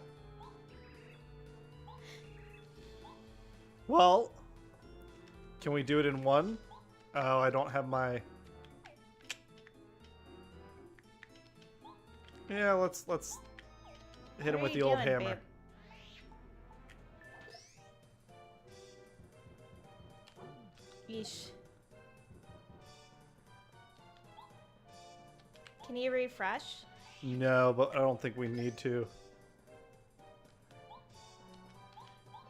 Speaker 1: Well, can we do it in one? Oh, I don't have my... Yeah, let's hit him with the old hammer.
Speaker 2: Babe? Yeesh. Can you refresh?
Speaker 1: No, but I don't think we need to.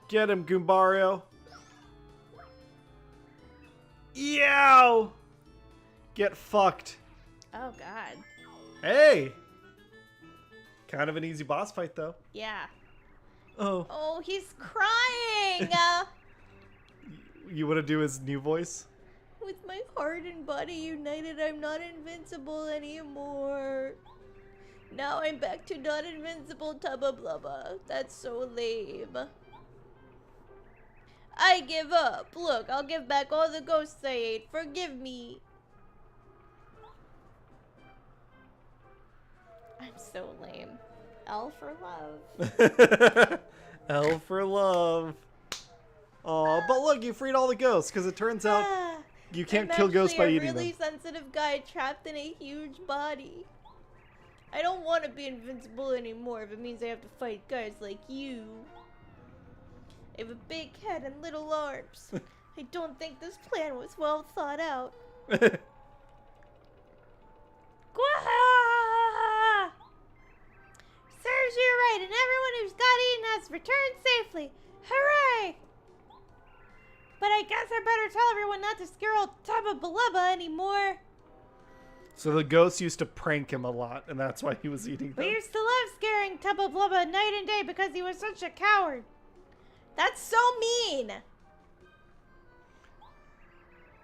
Speaker 1: Get him, Goombario. Yow! Get fucked.
Speaker 2: Oh god.
Speaker 1: Hey! Kind of an easy boss fight, though.
Speaker 2: Yeah.
Speaker 1: Oh.
Speaker 2: Oh, he's crying!
Speaker 1: You want to do his new voice?
Speaker 2: With my heart and body united, I'm not invincible anymore. Now I'm back to not invincible Tubba Blubba. That's so lame. I give up. Look, I'll give back all the ghosts I ate. Forgive me. I'm so lame. L for love.
Speaker 1: L for love. Oh, but look, you freed all the ghosts, because it turns out you can't kill ghosts by eating
Speaker 2: I'm a really
Speaker 1: them.
Speaker 2: sensitive guy trapped in a huge body. I don't want to be invincible anymore if it means I have to fight guys like you. I have a big head and little arms. I don't think this plan was well thought out. Gwaha! Serves you right, and everyone who's got eaten has returned safely. Hooray! But I guess I better tell everyone not to scare old Tubba Blubba anymore.
Speaker 1: So the ghosts used to prank him a lot, and that's why he was eating them.
Speaker 2: We used to love scaring Tubba Blubba night and day because he was such a coward. That's so mean.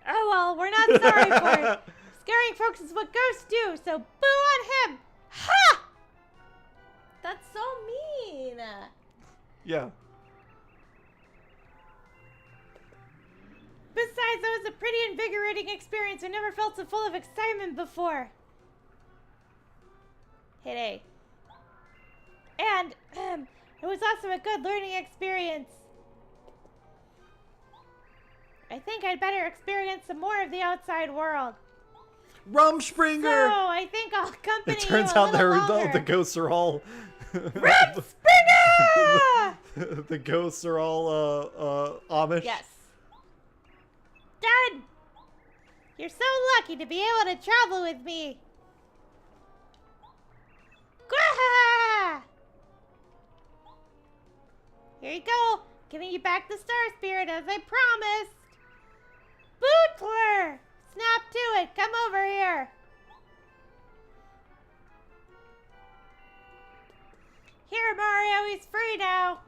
Speaker 2: Oh well, we're not sorry for it. Scaring folks is what ghosts do, so boo on him. Ha! That's so mean.
Speaker 1: Yeah.
Speaker 2: Besides, that was a pretty invigorating experience. I never felt so full of excitement before. Hit A. And it was also a good learning experience. I think I'd better experience some more of the outside world.
Speaker 1: Rumspringer!
Speaker 2: So, I think I'll accompany
Speaker 1: It turns
Speaker 2: you a
Speaker 1: out
Speaker 2: little
Speaker 1: the ghosts are all...
Speaker 2: Rumspringer!
Speaker 1: The ghosts are all Amish.
Speaker 2: Yes. Dad! You're so lucky to be able to travel with me. Gwaha! Here you go. Giving you back the Star Spirit as I promised. Bootler! Snap to it. Come over here. Here, Mario. He's free now.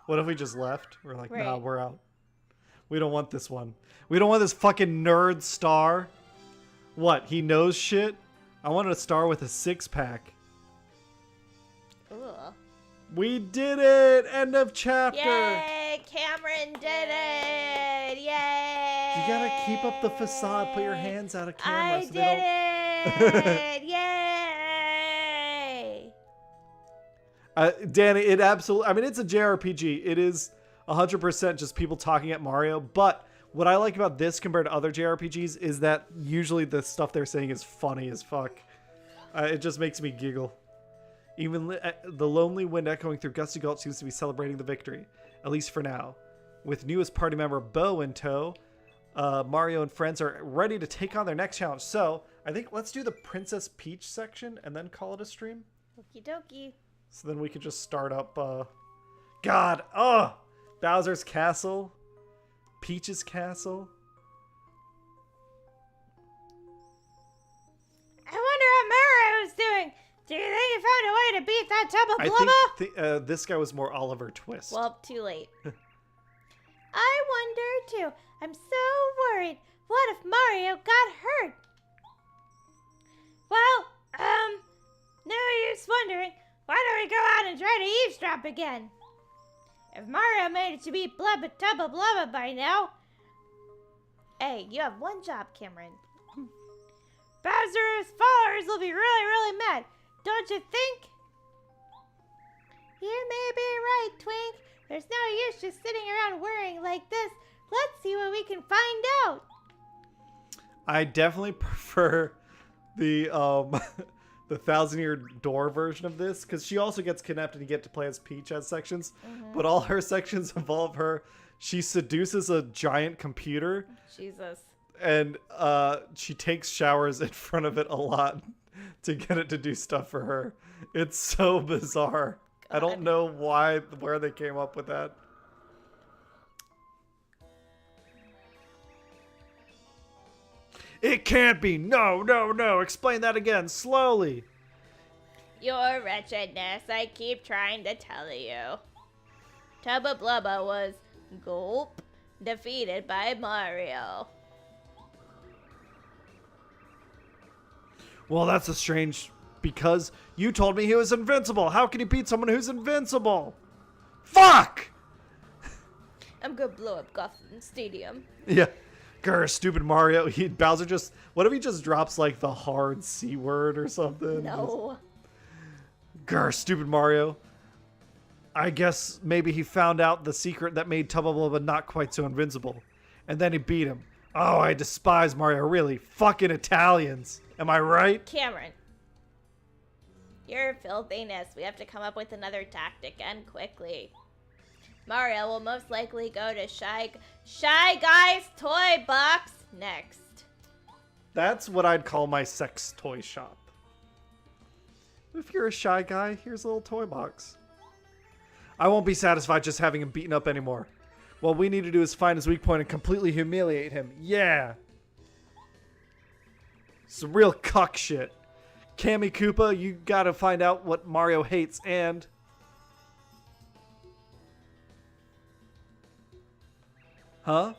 Speaker 1: What if we just left? We're like, nah,
Speaker 2: Right.
Speaker 1: we're out. We don't want this one. We don't want this fucking nerd star. What? He knows shit? I wanted a star with a six-pack.
Speaker 2: Ugh.
Speaker 1: We did it! End of chapter!
Speaker 2: Yay! Cameron did it! Yay!
Speaker 1: You gotta keep up the facade. Put your hands out of camera
Speaker 2: I
Speaker 1: so they don't...
Speaker 2: did it! Yay!
Speaker 1: Danny, it absolutely... I mean, it's a JRPG. It is 100% just people talking at Mario. But what I like about this compared to other JRPGs is that usually the stuff they're saying is funny as fuck. It just makes me giggle. Even the lonely wind echoing through Gusty Gulch seems to be celebrating the victory, at least for now. With newest party member Bo in tow, Mario and friends are ready to take on their next challenge. So I think let's do the Princess Peach section and then call it a stream.
Speaker 2: Okie dokie.
Speaker 1: So then we could just start up, Bowser's Castle, Peach's Castle.
Speaker 2: I wonder how Mario's doing. Do you think you found a way to beat that Tubba
Speaker 1: I
Speaker 2: Blubba?
Speaker 1: think this guy was more Oliver Twist.
Speaker 2: Well, too late. I wonder too. I'm so worried. What if Mario got hurt? Well, no use wondering. Why don't we go out and try to eavesdrop again? If Mario managed to beat Tubba Blubba by now. Hey, you have one job, Cameron. Bowser's followers will be really mad. Don't you think? You may be right, Twink. There's no use just sitting around worrying like this. Let's see what we can find out.
Speaker 1: I definitely prefer the the 1,000-Year Door version of this, because she also gets kidnapped and you get to play as Peach as sections. But all her sections involve her. She seduces a giant computer.
Speaker 2: Jesus.
Speaker 1: And she takes showers in front of it a lot to get it to do stuff for her. It's so bizarre. God. I don't know where they came up with that. It can't be. No. Explain that again, slowly.
Speaker 2: Your wretchedness, I keep trying to tell you. Tubba Blubba was, gulp, defeated by Mario.
Speaker 1: Well, that's a strange... Because you told me he was invincible. How can he beat someone who's invincible? Fuck!
Speaker 2: I'm gonna blow up Gotham Stadium.
Speaker 1: Yeah. Grr, stupid Mario. Bowser just... What if he just drops, like, the hard C word or something?
Speaker 2: No.
Speaker 1: Grr, stupid Mario. I guess maybe he found out the secret that made Tubba Blubba not quite so invincible. And then he beat him. Oh, I despise Mario, really. Fucking Italians. Am I right?
Speaker 2: Cameron. Your filthiness. We have to come up with another tactic, and quickly. Mario will most likely go to Shy Guy's Toy Box next.
Speaker 1: That's what I'd call my sex toy shop. If you're a shy guy, here's a little toy box. I won't be satisfied just having him beaten up anymore. What we need to do is find his weak point and completely humiliate him. Yeah. Some real cuck shit. Cammy Koopa, you gotta find out what Mario hates and... Huh?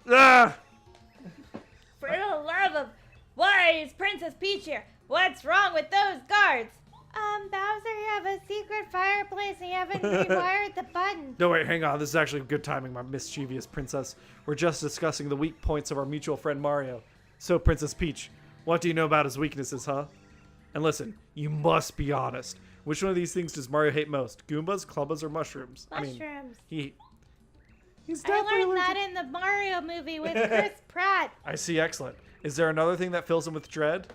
Speaker 1: Ah!
Speaker 2: For the love of... Why is Princess Peach here? What's wrong with those guards? Bowser, you have a secret fireplace and you haven't rewired the button.
Speaker 1: No, wait, hang on. This is actually good timing, my mischievous princess. We're just discussing the weak points of our mutual friend Mario. So, Princess Peach, what do you know about his weaknesses, huh? And listen, you must be honest. Which one of these things does Mario hate most? Goombas, Clubbas, or mushrooms?
Speaker 2: Mushrooms.
Speaker 1: He's definitely
Speaker 2: I learned that in the Mario movie with Chris Pratt.
Speaker 1: I see, excellent. Is there another thing that fills him with dread?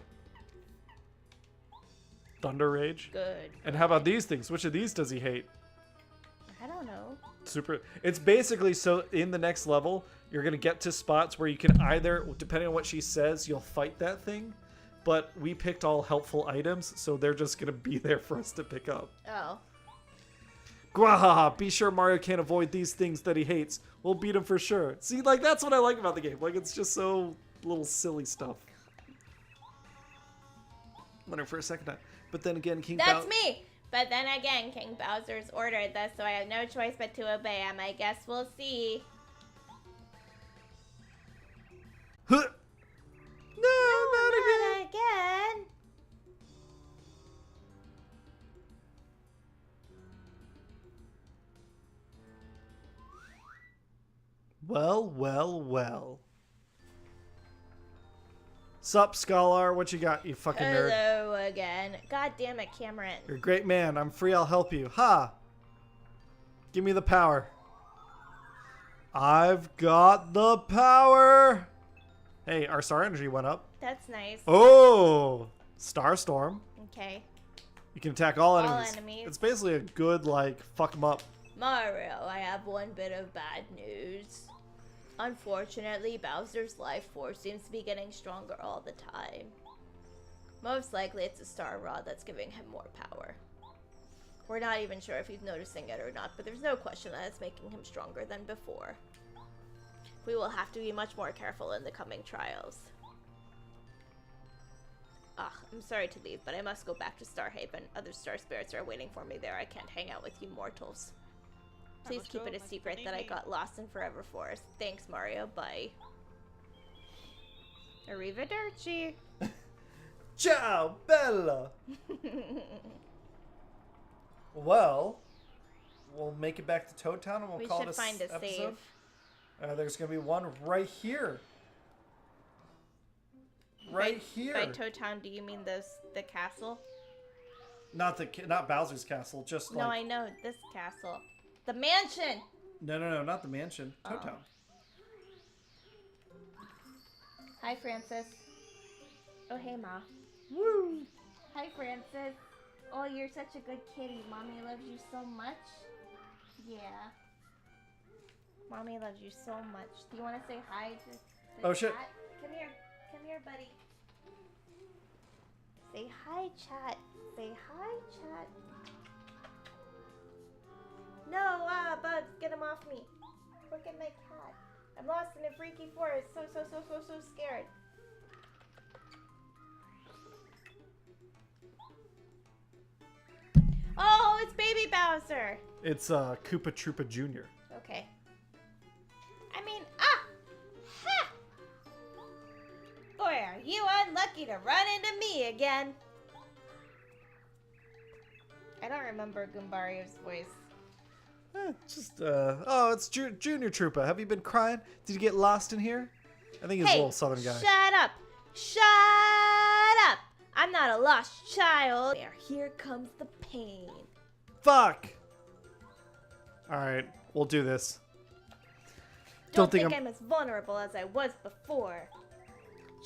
Speaker 1: Thunder Rage?
Speaker 2: Good.
Speaker 1: And how about these things? Which of these does he hate?
Speaker 2: I don't know.
Speaker 1: Super. It's basically, so in the next level, you're going to get to spots where you can either, depending on what she says, you'll fight that thing. But we picked all helpful items, so they're just going to be there for us to pick up.
Speaker 2: Oh.
Speaker 1: Gwahaha, be sure Mario can't avoid these things that he hates. We'll beat him for sure. See, like, that's what I like about the game. Like, it's just so little silly stuff. Wonder for a second time. But then again,
Speaker 2: That's me! But then again, King Bowser's ordered this, so I have no choice but to obey him. I guess we'll see.
Speaker 1: Huh. No,
Speaker 2: not again.
Speaker 1: Well. Sup, Scholar? What you got, you fucking nerd?
Speaker 2: Hello again. God damn it, Cameron.
Speaker 1: You're a great man. I'm free. I'll help you. Ha! Give me the power. I've got the power. Hey, our star energy went up.
Speaker 2: That's nice.
Speaker 1: Oh! Star Storm.
Speaker 2: Okay.
Speaker 1: You can attack all enemies.
Speaker 2: All enemies.
Speaker 1: It's basically a good, like, fuck them up.
Speaker 2: Mario, I have one bit of bad news. Unfortunately, Bowser's life force seems to be getting stronger all the time. Most likely it's a star rod that's giving him more power. We're not even sure if he's noticing it or not, but there's no question that it's making him stronger than before. We will have to be much more careful in the coming trials. Ugh, I'm sorry to leave, but I must go back to Starhaven. Other star spirits are waiting for me there. I can't hang out with you mortals. Please keep it a secret that I got lost in Forever Forest. Thanks, Mario. Bye. Arrivederci.
Speaker 1: Ciao, Bella. Well, we'll make it back to Toad Town and we'll call it a
Speaker 2: find a
Speaker 1: episode.
Speaker 2: save.
Speaker 1: There's gonna be one right here. Right here.
Speaker 2: By Toad Town, do you mean the castle?
Speaker 1: Not Bowser's castle, just like...
Speaker 2: No, I know this castle. The mansion!
Speaker 1: No, not the mansion. Toad Town.
Speaker 2: Hi, Francis. Oh, hey, Ma.
Speaker 1: Woo!
Speaker 2: Hi, Francis. Oh, you're such a good kitty. Mommy loves you so much. Yeah. Mommy loves you so much. Do you want to say hi to the
Speaker 1: Oh, shit.
Speaker 2: chat? Come here. Come here, buddy. Say hi, chat. Say hi, chat. No, bugs, get him off me. Look at my cat. I'm lost in a freaky forest. So scared. Oh, it's Baby Bowser.
Speaker 1: It's Koopa Troopa Jr.
Speaker 2: Okay. I mean, ha! Boy, are you unlucky to run into me again. I don't remember Goombario's voice.
Speaker 1: It's Junior Troopa. Have you been crying? Did you get lost in here? I think he's a little southern guy.
Speaker 2: Shut up! Shut up! I'm not a lost child. There, here comes the pain.
Speaker 1: Fuck! Alright, we'll do this.
Speaker 2: Don't think I'm as vulnerable as I was before.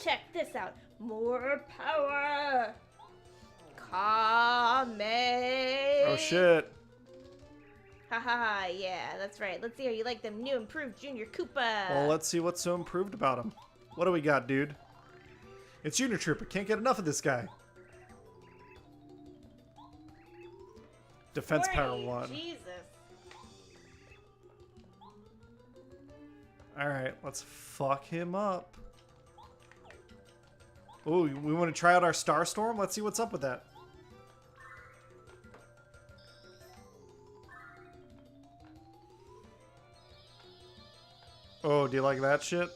Speaker 2: Check this out. More power! Coming!
Speaker 1: Oh shit.
Speaker 2: Haha, yeah, that's right. Let's see how you like them new improved Junior Koopa.
Speaker 1: Well, let's see what's so improved about him. What do we got, dude? It's Junior Troopa. Can't get enough of this guy. Defense power 1.
Speaker 2: Jesus.
Speaker 1: Alright, let's fuck him up. Ooh, we want to try out our Star Storm? Let's see what's up with that. Oh, do you like that shit?